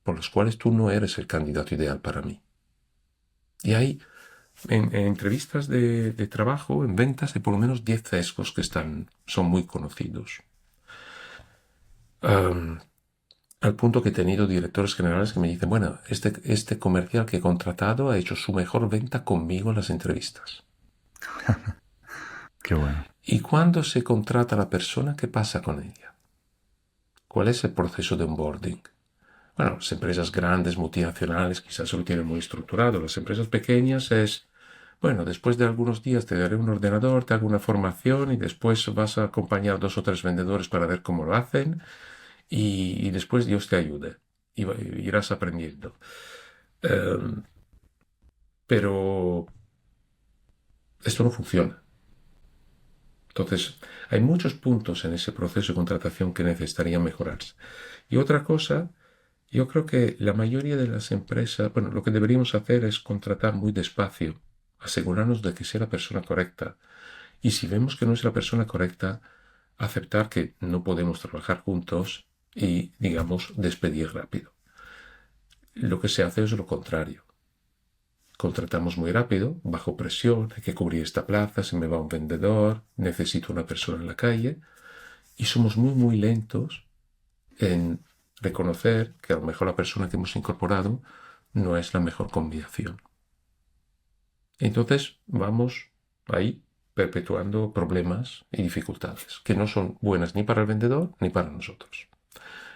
por los cuales tú no eres el candidato ideal para mí. Y hay en entrevistas de trabajo, en ventas, hay por lo menos 10 sesgos que son muy conocidos. Am, Al punto que he tenido directores generales que me dicen, bueno, este comercial que he contratado ha hecho su mejor venta conmigo en las entrevistas. Qué bueno. ¿Y cuando se contrata a la persona, qué pasa con ella? ¿Cuál es el proceso de onboarding? Bueno, las empresas grandes, multinacionales, quizás lo tienen muy estructurado. Las empresas pequeñas es, bueno, después de algunos días te daré un ordenador, te hago una formación y después vas a acompañar a 2 o 3 vendedores para ver cómo lo hacen y después Dios te ayude y irás aprendiendo. Em, pero esto no funciona. Entonces, hay muchos puntos en ese proceso de contratación que necesitarían mejorarse. Y otra cosa, yo creo que la mayoría de las empresas, bueno, lo que deberíamos hacer es contratar muy despacio, asegurarnos de que sea la persona correcta. Y si vemos que no es la persona correcta, aceptar que no podemos trabajar juntos y, digamos, despedir rápido. Lo que se hace es lo contrario. Contratamos muy rápido, bajo presión, hay que cubrir esta plaza, se me va un vendedor, necesito una persona en la calle, y somos muy lentos en reconocer que a lo mejor la persona que hemos incorporado no es la mejor combinación. Entonces vamos ahí perpetuando problemas y dificultades que no son buenas ni para el vendedor ni para nosotros.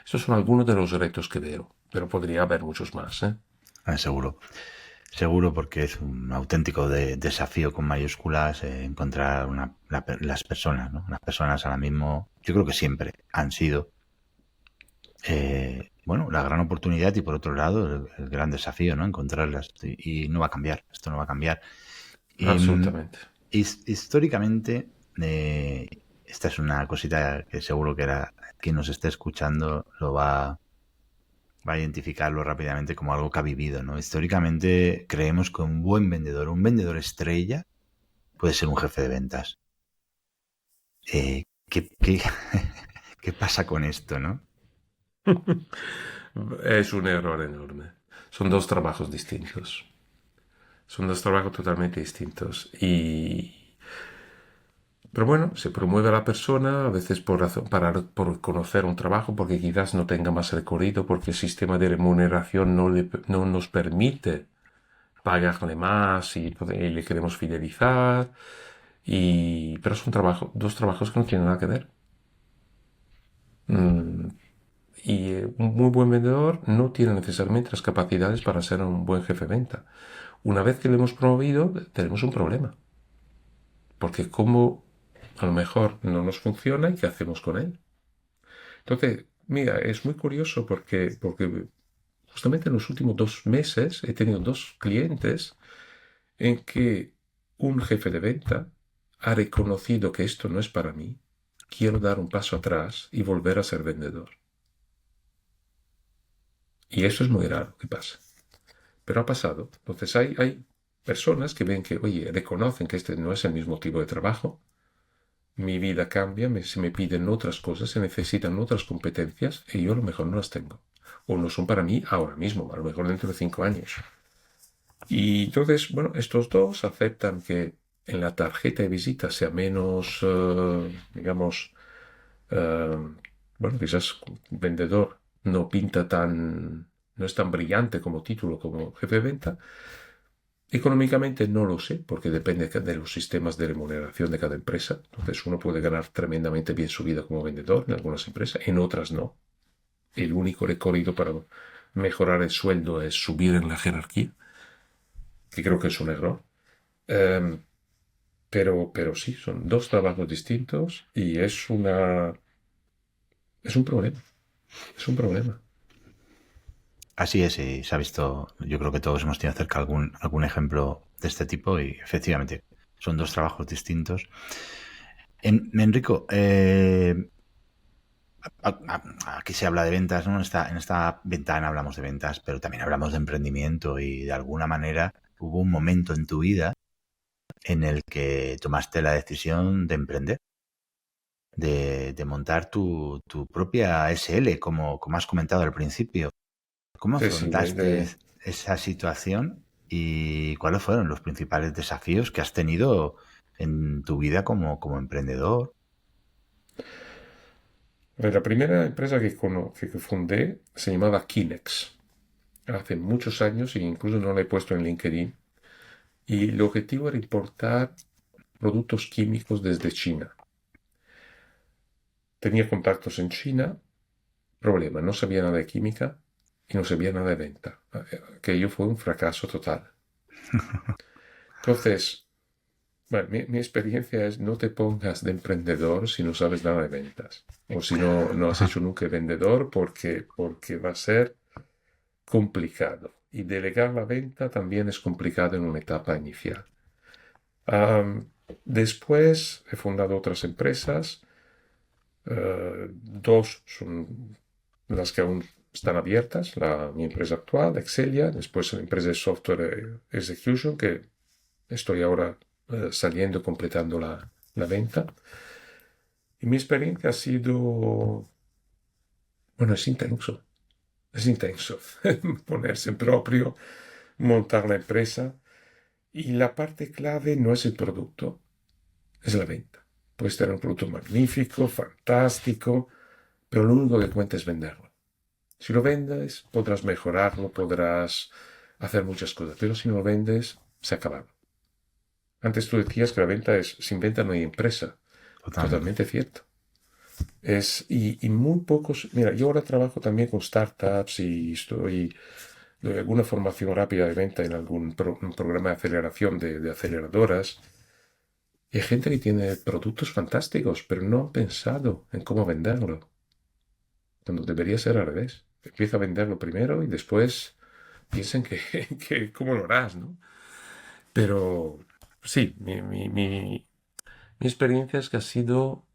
Estos son algunos de los retos que veo, pero podría haber muchos más, ¿eh? Seguro. Seguro, porque es un auténtico desafío con mayúsculas encontrar las personas, ¿no? Las personas ahora mismo, yo creo que siempre han sido, bueno, la gran oportunidad y por otro lado el gran desafío, ¿no? Encontrarlas y no va a cambiar, esto no va a cambiar. Y, Absolutamente. históricamente, esta es una cosita que seguro que quien nos esté escuchando va a identificarlo rápidamente como algo que ha vivido, ¿no? Históricamente creemos que un buen vendedor, un vendedor estrella, puede ser un jefe de ventas. ¿Qué, qué pasa con esto, no? Es un error enorme. Son dos trabajos distintos. Son dos trabajos totalmente distintos. Pero bueno, se promueve a la persona, a veces por conocer un trabajo, porque quizás no tenga más recorrido, porque el sistema de remuneración no nos permite pagarle más y le queremos fidelizar. Pero son dos trabajos que no tienen nada que ver. Mm, un muy buen vendedor no tiene necesariamente las capacidades para ser un buen jefe de venta. Una vez que le hemos promovido, tenemos un problema. Porque como a lo mejor no nos funciona y qué hacemos con él. Entonces, mira, es muy curioso porque justamente en los últimos 2 meses he tenido 2 clientes en que un jefe de venta ha reconocido que esto no es para mí, quiero dar un paso atrás y volver a ser vendedor. Y eso es muy raro que pase. Pero ha pasado. Entonces hay personas que ven que, oye, reconocen que este no es el mismo tipo de trabajo, mi vida cambia, se me piden otras cosas, se necesitan otras competencias y yo a lo mejor no las tengo. O no son para mí ahora mismo, a lo mejor dentro de 5 años. Y entonces, bueno, estos dos aceptan que en la tarjeta de visita sea menos, digamos, eh, bueno, quizás vendedor no es tan brillante como título como jefe de venta. Económicamente no lo sé, porque depende de los sistemas de remuneración de cada empresa. Entonces uno puede ganar tremendamente bien su vida como vendedor en algunas empresas, en otras no. El único recorrido para mejorar el sueldo es subir en la jerarquía, que creo que es un error. Em, pero sí, son dos trabajos distintos y es un problema. Es un problema. Así es, y se ha visto, yo creo que todos hemos tenido cerca algún ejemplo de este tipo y efectivamente son dos trabajos distintos. Enrico, aquí se habla de ventas, ¿no? En esta ventana hablamos de ventas, pero también hablamos de emprendimiento y de alguna manera hubo un momento en tu vida en el que tomaste la decisión de emprender, de montar tu propia SL, como has comentado al principio. ¿Cómo Sí, sí, afrontaste esa situación y cuáles fueron los principales desafíos que has tenido en tu vida como emprendedor. La primera empresa que fundé se llamaba Kinex. Hace muchos años, e incluso no la he puesto en LinkedIn. Y el objetivo era importar productos químicos desde China. Tenía contactos en China, problema, no sabía nada de química y no sabía nada de venta. Aquello fue un fracaso total. Entonces, bueno, mi experiencia es no te pongas de emprendedor si no sabes nada de ventas. O si no has hecho nunca vendedor porque va a ser complicado. Y delegar la venta también es complicado en una etapa inicial. Después he fundado otras empresas. Dos son las que aún están abiertas. Mi empresa actual, Excelia. Después la empresa de software Execution, que estoy ahora saliendo, completando la venta. Y mi experiencia ha sido, bueno, es intenso. Es intenso ponerse en propio, montar la empresa. Y la parte clave no es el producto, es la venta. Puedes tener un producto magnífico, fantástico, pero lo único que cuenta es venderlo. Si lo vendes, podrás mejorarlo, podrás hacer muchas cosas, pero si no lo vendes, se ha acabado. Antes tú decías que la venta es, sin venta no hay empresa. Totalmente cierto. Y muy pocos, mira, yo ahora trabajo también con startups y doy alguna formación rápida de venta en algún un programa de aceleración de aceleradoras. Y hay gente que tiene productos fantásticos, pero no ha pensado en cómo venderlo. Cuando debería ser al revés. Empieza a venderlo primero y después piensen que cómo lo harás, ¿no? Pero sí, mi experiencia es que ha sido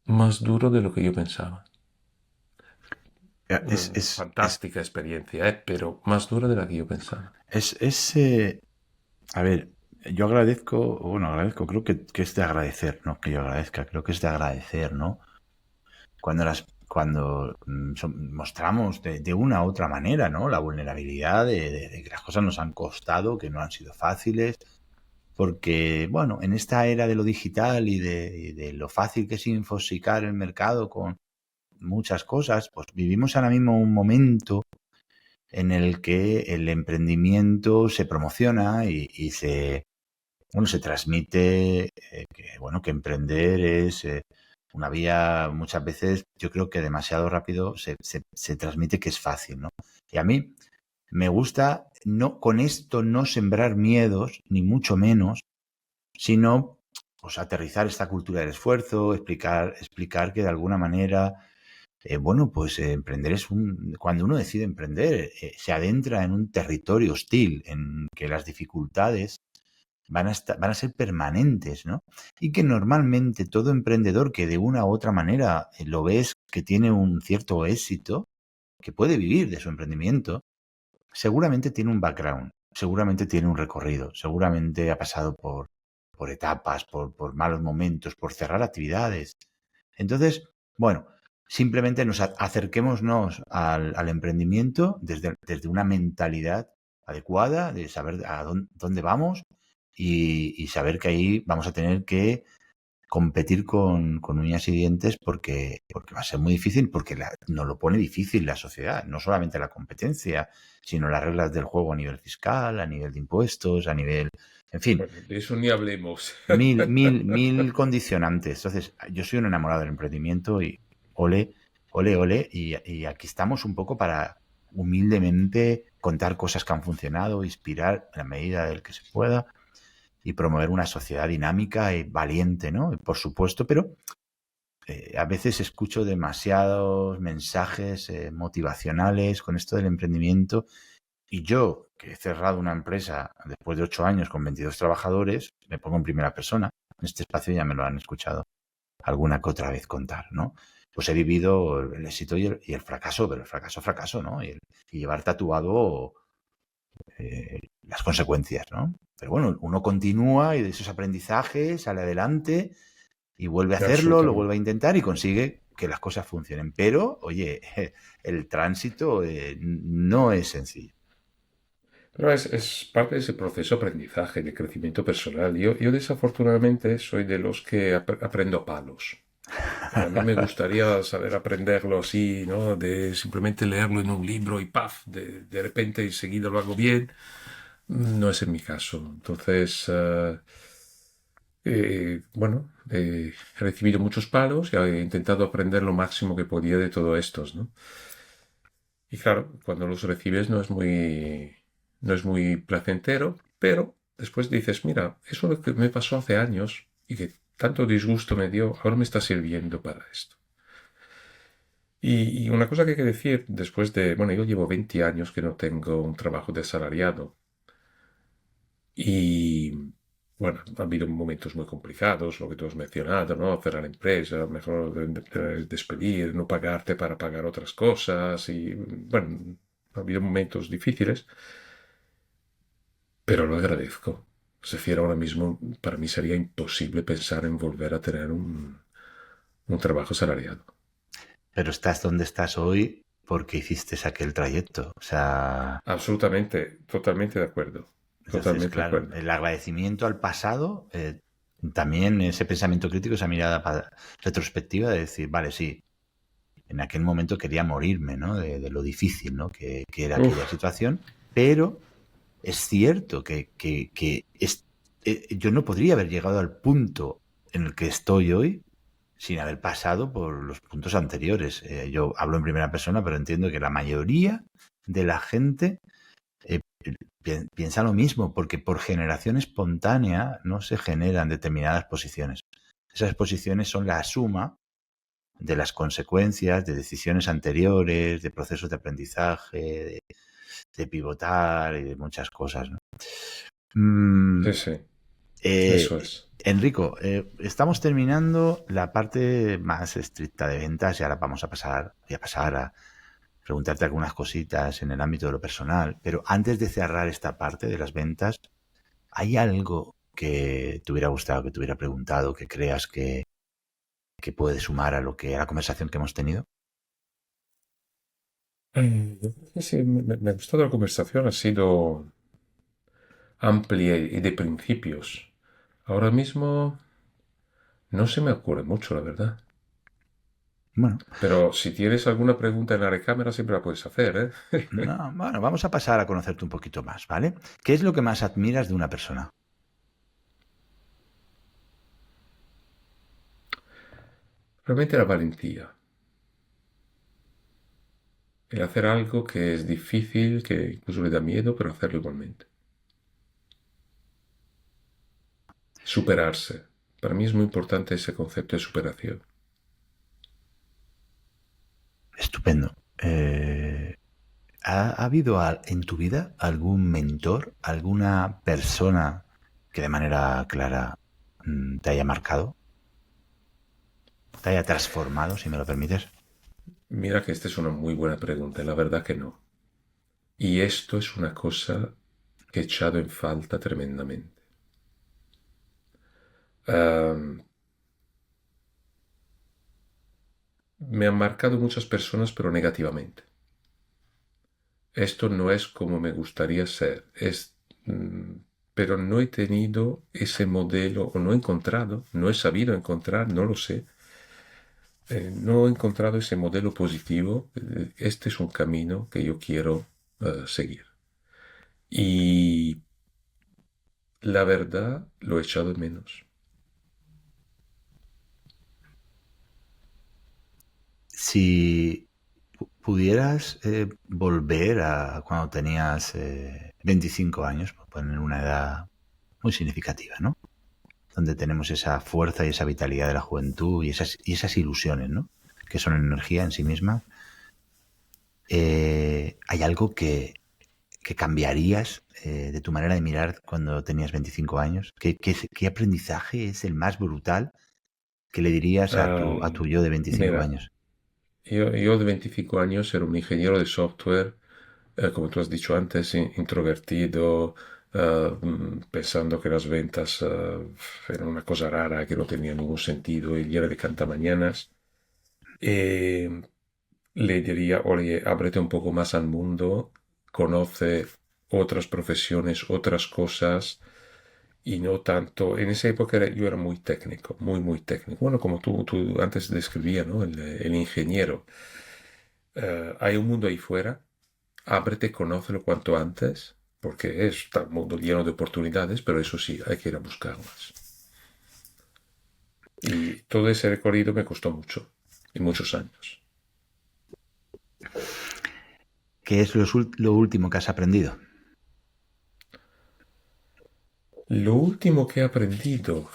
más duro de lo que yo pensaba. Fantástica experiencia, pero más dura de la que yo pensaba. A ver, yo agradezco, creo que es de agradecer, no que yo agradezca, creo que es de agradecer, ¿no? Cuando mostramos de una u otra manera, ¿no? La vulnerabilidad de que las cosas nos han costado, que no han sido fáciles, porque, bueno, en esta era de lo digital y de lo fácil que es infosicar el mercado con muchas cosas, pues vivimos ahora mismo un momento en el que el emprendimiento se promociona y se transmite que emprender es una vía, muchas veces yo creo que demasiado rápido se transmite que es fácil, ¿no? Y a mí me gusta con esto no sembrar miedos, ni mucho menos, sino pues aterrizar esta cultura del esfuerzo, explicar que de alguna manera emprender cuando uno decide emprender, se adentra en un territorio hostil, en que las dificultades van a ser permanentes, ¿no? Y que normalmente todo emprendedor que de una u otra manera lo ves que tiene un cierto éxito, que puede vivir de su emprendimiento, seguramente tiene un background, seguramente tiene un recorrido, seguramente ha pasado por etapas, por malos momentos, por cerrar actividades. Entonces, bueno, simplemente acerquémonos al emprendimiento desde una mentalidad adecuada, de saber a dónde vamos y saber que ahí vamos a tener que competir con uñas y dientes porque va a ser muy difícil, porque nos lo pone difícil la sociedad, no solamente la competencia, sino las reglas del juego a nivel fiscal, a nivel de impuestos, a nivel... En fin. Bueno, de eso ni hablemos. Mil condicionantes. Entonces, yo soy un enamorado del emprendimiento y ole, y aquí estamos un poco para humildemente contar cosas que han funcionado, inspirar en la medida del que se pueda y promover una sociedad dinámica y valiente, ¿no? Por supuesto, pero a veces escucho demasiados mensajes motivacionales con esto del emprendimiento y yo, que he cerrado una empresa después de 8 años con 22 trabajadores, me pongo en primera persona. En este espacio ya me lo han escuchado alguna que otra vez contar, ¿no? Pues he vivido el éxito y el fracaso, pero el fracaso, ¿no? Y llevar tatuado las consecuencias, ¿no? Pero bueno, uno continúa y de esos aprendizajes sale adelante y vuelve a hacerlo, lo vuelve a intentar y consigue que las cosas funcionen. Pero, oye, el tránsito no es sencillo. Pero es parte de ese proceso de aprendizaje, de crecimiento personal. Yo desafortunadamente soy de los que aprendo a palos. A mí me gustaría saber aprenderlo así, ¿no? De simplemente leerlo en un libro y ¡paf! De repente enseguida lo hago bien. No es en mi caso. Entonces, bueno, he recibido muchos palos y he intentado aprender lo máximo que podía de todo estos, ¿no? Y claro, cuando los recibes no es muy placentero, pero después dices, mira, eso lo que me pasó hace años y que tanto disgusto me dio, ahora me está sirviendo para esto. Y una cosa que hay que decir, después de, bueno, yo llevo 20 años que no tengo un trabajo de asalariado y, bueno, ha habido momentos muy complicados, lo que tú has mencionado, ¿no? Cerrar la empresa, mejor despedir, no pagarte para pagar otras cosas y, bueno, ha habido momentos difíciles, pero lo agradezco. Es decir, ahora mismo para mí sería imposible pensar en volver a tener un trabajo asalariado. Pero estás donde estás hoy porque hiciste aquel trayecto. O sea, Absolutamente, totalmente de acuerdo. entonces, Totalmente de claro, acuerdo. el agradecimiento al pasado, también ese pensamiento crítico, esa mirada retrospectiva de decir, vale, sí, en aquel momento quería morirme, ¿no? De lo difícil, ¿no? Que era aquella Uf, situación, pero es cierto yo no podría haber llegado al punto en el que estoy hoy sin haber pasado por los puntos anteriores. Yo hablo en primera persona, pero entiendo que la mayoría de la gente eh, piensa lo mismo, porque por generación espontánea no se generan determinadas posiciones. Esas posiciones son la suma de las consecuencias de decisiones anteriores, de procesos de aprendizaje, de pivotar y de muchas cosas, ¿no? Mm, sí, sí, eh, eso es. Enrico, estamos terminando la parte más estricta de ventas y ahora voy a pasar a preguntarte algunas cositas en el ámbito de lo personal, pero antes de cerrar esta parte de las ventas, ¿hay algo que te hubiera gustado, que te hubiera preguntado, que creas que puede sumar a lo que a la conversación que hemos tenido? Sí, sí, me ha gustado la conversación, ha sido amplia y de principios. Ahora mismo no se me ocurre mucho, la verdad. Bueno, Pero si tienes alguna pregunta en la recámara, siempre la puedes hacer, ¿eh? no, bueno, vamos a pasar a conocerte un poquito más, ¿vale? ¿Qué es lo que más admiras de una persona? Realmente la valentía. El hacer algo que es difícil, que incluso le da miedo, pero hacerlo igualmente. Superarse. Para mí es muy importante ese concepto de superación. Estupendo. ¿Ha habido en tu vida algún mentor, alguna persona que de manera clara te haya marcado, te haya transformado, si me lo permites? Mira que esta es una muy buena pregunta, y la verdad que no. Y esto es una cosa que he echado en falta tremendamente. Am, Me han marcado muchas personas, pero negativamente. Esto no es como me gustaría ser, pero no he tenido ese modelo, o no he encontrado, no he sabido encontrar, no lo sé, no he encontrado ese modelo positivo. Este es un camino que yo quiero seguir. Y la verdad lo he echado de menos. Si pudieras volver a cuando tenías 25 años, por poner una edad muy significativa, ¿no? Donde tenemos esa fuerza y esa vitalidad de la juventud y esas ilusiones, ¿no? Que son energía en sí misma. ¿Hay algo que cambiarías de tu manera de mirar cuando tenías 25 años? ¿Qué aprendizaje es el más brutal que le dirías a tu yo de 25 Mira, años? yo de 25 años era un ingeniero de software, como tú has dicho antes, introvertido, pensando que las ventas eran una cosa rara, que no tenía ningún sentido y era de cantamañanas. Eh, Le diría, oye, ábrete un poco más al mundo, conoce, otras profesiones, otras cosas, y no tanto. En esa época yo era muy técnico, muy, muy técnico. Bueno, como tú antes describías, ¿no? El ingeniero. Hay un mundo ahí fuera, ábrete, conócelo cuanto antes, porque está un mundo lleno de oportunidades, pero eso sí, hay que ir a buscarlas. Y todo ese recorrido me costó mucho, y muchos años. ¿Qué es lo último que has aprendido? Lo último que he aprendido.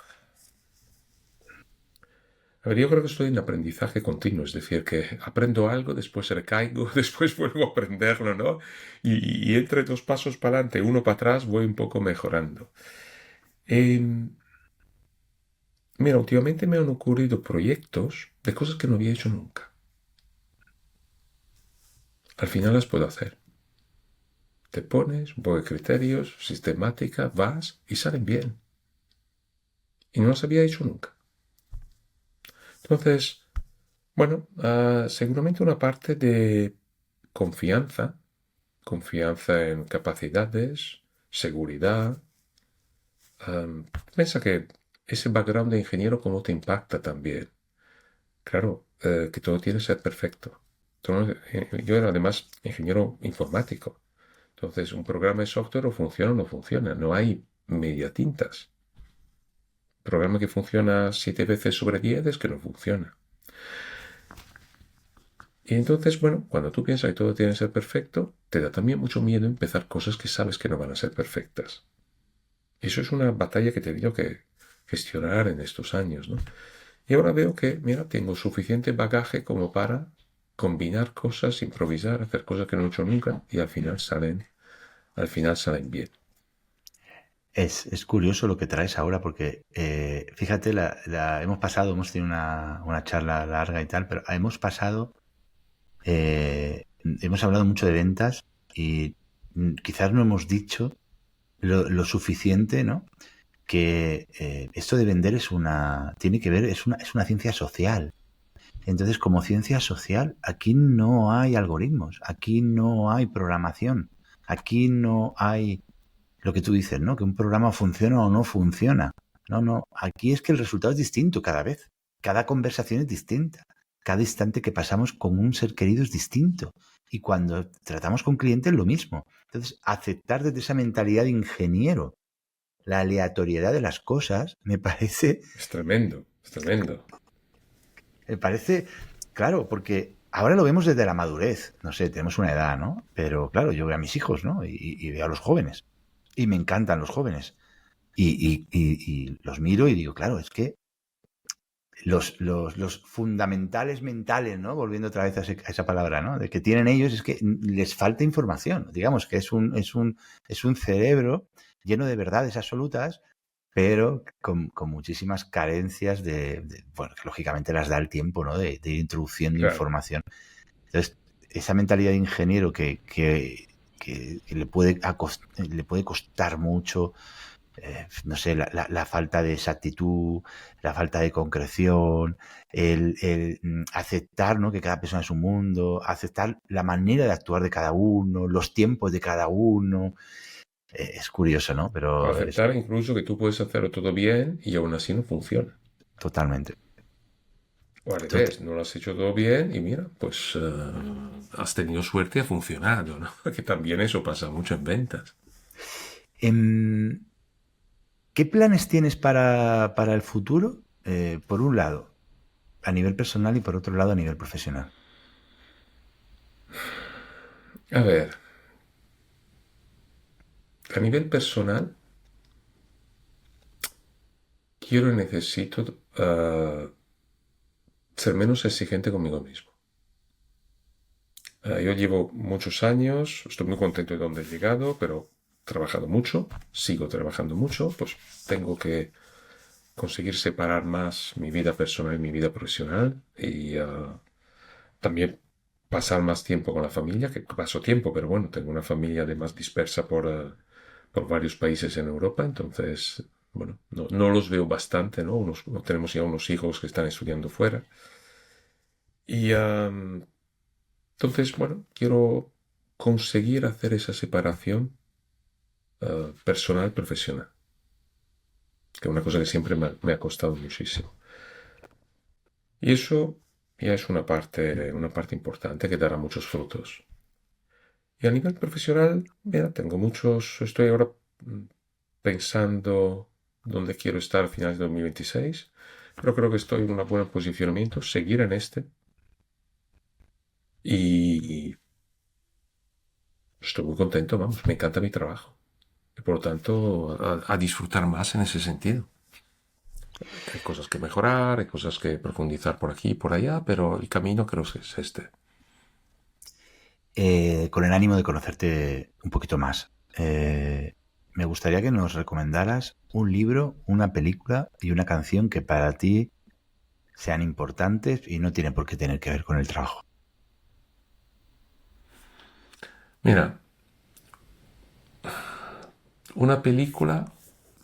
A ver, yo creo que estoy en aprendizaje continuo, es decir, que aprendo algo, después recaigo, después vuelvo a aprenderlo, ¿no? Y entre dos pasos para adelante, uno para atrás, voy un poco mejorando. Em, Mira, últimamente me han ocurrido proyectos de cosas que no había hecho nunca. Al final las puedo hacer. Te pones un poco de criterios, sistemática, vas y salen bien. Y no las había hecho nunca. Entonces, bueno, seguramente una parte de confianza, confianza en capacidades, seguridad. Piensa que ese background de ingeniero cómo te impacta también. Claro, que todo tiene que ser perfecto. Yo era además ingeniero informático. Entonces, un programa de software o funciona o no funciona. No hay media tintas. Programa que funciona 7 veces sobre 10 es que no funciona. Y entonces, bueno, cuando tú piensas que todo tiene que ser perfecto, te da también mucho miedo empezar cosas que sabes que no van a ser perfectas. Y eso es una batalla que he tenido que gestionar en estos años, ¿no? Y ahora veo que, mira, tengo suficiente bagaje como para combinar cosas, improvisar, hacer cosas que no he hecho nunca y al final salen bien. Es curioso lo que traes ahora porque, fíjate, hemos tenido una charla larga y tal, pero hemos hablado mucho de ventas y quizás no hemos dicho lo suficiente, ¿no? Que esto de vender tiene que ver, es una ciencia social. Entonces, como ciencia social, aquí no hay algoritmos, aquí no hay programación, aquí no hay lo que tú dices, ¿no? Que un programa funciona o no funciona. No, no, aquí es que el resultado es distinto cada vez. Cada conversación es distinta. Cada instante que pasamos con un ser querido es distinto. Y cuando tratamos con clientes, lo mismo. Entonces, aceptar desde esa mentalidad de ingeniero la aleatoriedad de las cosas Es tremendo, es tremendo. me parece, claro, porque ahora lo vemos desde la madurez. No sé, tenemos una edad, ¿no? Pero claro, yo veo a mis hijos, ¿no? Y veo a los jóvenes. Y me encantan los jóvenes. Y los miro y digo, claro, es que los fundamentales mentales, ¿no? Volviendo otra vez a esa palabra, ¿no? De que tienen ellos es que les falta información. Digamos que es un cerebro lleno de verdades absolutas, pero con muchísimas carencias bueno, que lógicamente las da el tiempo, ¿no? De ir introduciendo Claro, información. Entonces, esa mentalidad de ingeniero que le puede costar mucho, no sé, la falta de exactitud, la falta de concreción, aceptar, ¿no? Que cada persona es un mundo, aceptar la manera de actuar de cada uno, los tiempos de cada uno. Es curioso, ¿no? Pero es aceptar incluso que tú puedes hacerlo todo bien y aún así no funciona. totalmente. O al Tot- revés, no lo has hecho todo bien y mira, pues has tenido suerte y ha funcionado, ¿no? Que también eso pasa mucho en ventas. Em, ¿Qué planes tienes para el futuro? Por un lado, a nivel personal y por otro lado, a nivel profesional. A ver, a nivel personal, quiero y necesito ser menos exigente conmigo mismo. Yo llevo muchos años, estoy muy contento de donde he llegado, pero he trabajado mucho, sigo trabajando mucho, pues tengo que conseguir separar más mi vida personal y mi vida profesional y también pasar más tiempo con la familia, que paso tiempo, pero bueno, tengo una familia además dispersa por varios países en Europa, entonces, bueno, no los veo bastante, ¿no? Tenemos ya unos hijos que están estudiando fuera. Y entonces, bueno, quiero conseguir hacer esa separación personal, profesional. Que es una cosa que siempre me ha costado muchísimo. Y eso ya es una parte importante que dará muchos frutos. Y a nivel profesional, mira, estoy ahora mm, pensando dónde quiero estar a finales de 2026, pero creo que estoy en un buen posicionamiento, seguir en este y estoy muy contento, vamos, me encanta mi trabajo. Y por lo tanto, a disfrutar más en ese sentido. Hay cosas que mejorar, hay cosas que profundizar por aquí y por allá, pero el camino creo que es este. Con el ánimo de conocerte un poquito más, me gustaría que nos recomendaras un libro, una película y una canción que para ti sean importantes y no tienen por qué tener que ver con el trabajo. Mira, una película,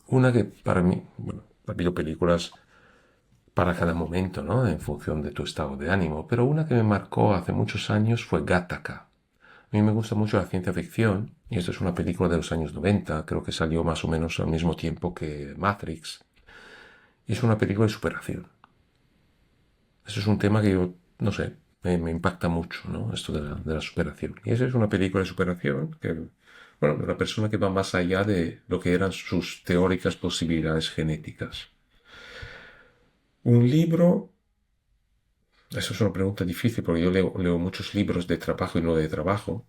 una que para mí, bueno, digo películas para cada momento, ¿no? En función de tu estado de ánimo, pero una que me marcó hace muchos años fue Gattaca. A mí me gusta mucho la ciencia ficción y esta es una película de los años 90, creo que salió más o menos al mismo tiempo que Matrix. Y es una película de superación. Eso es un tema que yo, no sé, me impacta mucho, ¿no? Esto de la superación. Y esa es una película de superación que, bueno, de una persona que va más allá de lo que eran sus teóricas posibilidades genéticas. Un libro, eso es una pregunta difícil porque yo leo muchos libros de trabajo y no de trabajo,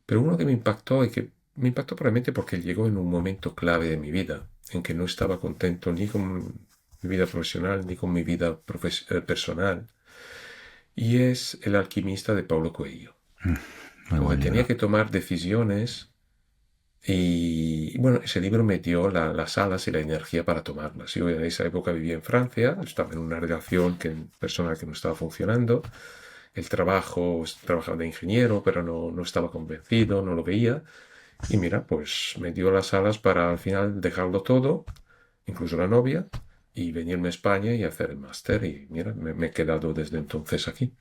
pero uno que me impactó y que me impactó probablemente porque llegó en un momento clave de mi vida, en que no estaba contento ni con mi vida profesional ni con mi vida personal, y es El alquimista de Paulo Coelho, Muy donde buen tenía libro. que tomar decisiones y bueno, ese libro me dio las alas y la energía para tomarlas. Yo en esa época vivía en Francia, estaba en una relación personal que no estaba funcionando, el trabajo, trabajaba de ingeniero, pero no estaba convencido, no lo veía. Y mira, pues me dio las alas para al final dejarlo todo, incluso la novia, y venirme a España y hacer el máster. Y mira, me he quedado desde entonces aquí.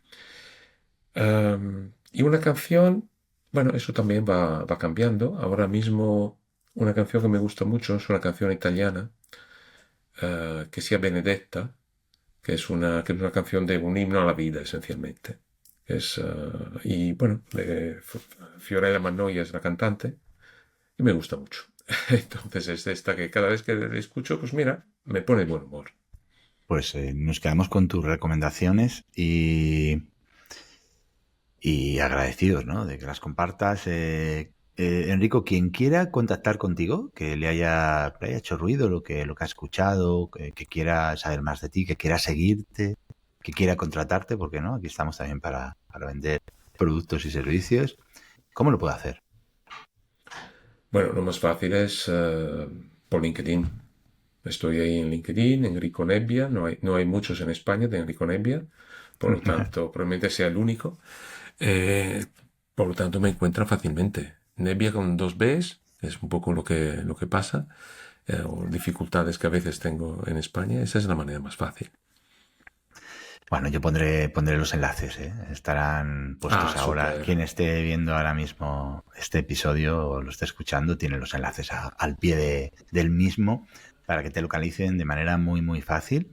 Y una canción, bueno, eso también va cambiando. Ahora mismo una canción que me gusta mucho es una canción italiana que se llama Benedetta, que es una canción de un himno a la vida, esencialmente. Y bueno, Fiorella Mannoia es la cantante y me gusta mucho. Entonces es de esta que cada vez que la escucho, pues mira, me pone buen humor. Pues nos quedamos con tus recomendaciones y agradecidos, ¿no? De que las compartas. Enrico, quien quiera contactar contigo, que le haya hecho ruido lo que ha escuchado, que quiera saber más de ti, que quiera seguirte, que quiera contratarte, porque no, aquí estamos también para vender productos y servicios. ¿Cómo lo puede hacer? Bueno, lo más fácil es por LinkedIn. Estoy ahí en LinkedIn, Enrico Nebbia. No hay muchos en España de Enrico Nebbia. Por lo tanto, probablemente sea el único. Eh, por lo tanto, me encuentra fácilmente. Nebbia con dos Bs, es un poco lo que pasa. O dificultades que a veces tengo en España. Esa es la manera más fácil. Bueno, yo pondré los enlaces, ¿eh? Estarán puestos Ah, ahora. súper. Quien esté viendo ahora mismo este episodio o lo esté escuchando, tiene los enlaces al pie del mismo para que te localicen de manera muy, muy fácil.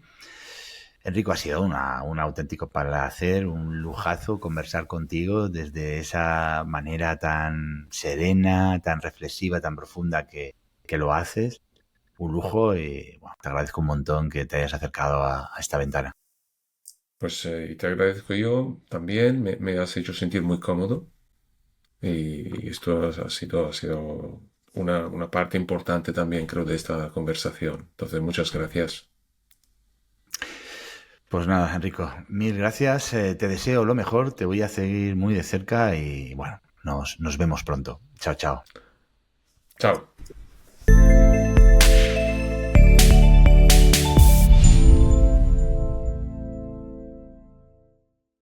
Enrico, ha sido un auténtico placer, un lujazo conversar contigo desde esa manera tan serena, tan reflexiva, tan profunda que lo haces. Un lujo y bueno, te agradezco un montón que te hayas acercado a esta ventana. Pues y te agradezco yo también. Me has hecho sentir muy cómodo. Y esto ha sido una parte importante también, creo, de esta conversación. Entonces, muchas gracias. Pues nada, Enrico, mil gracias. Te deseo lo mejor. Te voy a seguir muy de cerca y bueno, nos vemos pronto. Chao, chao. Chao.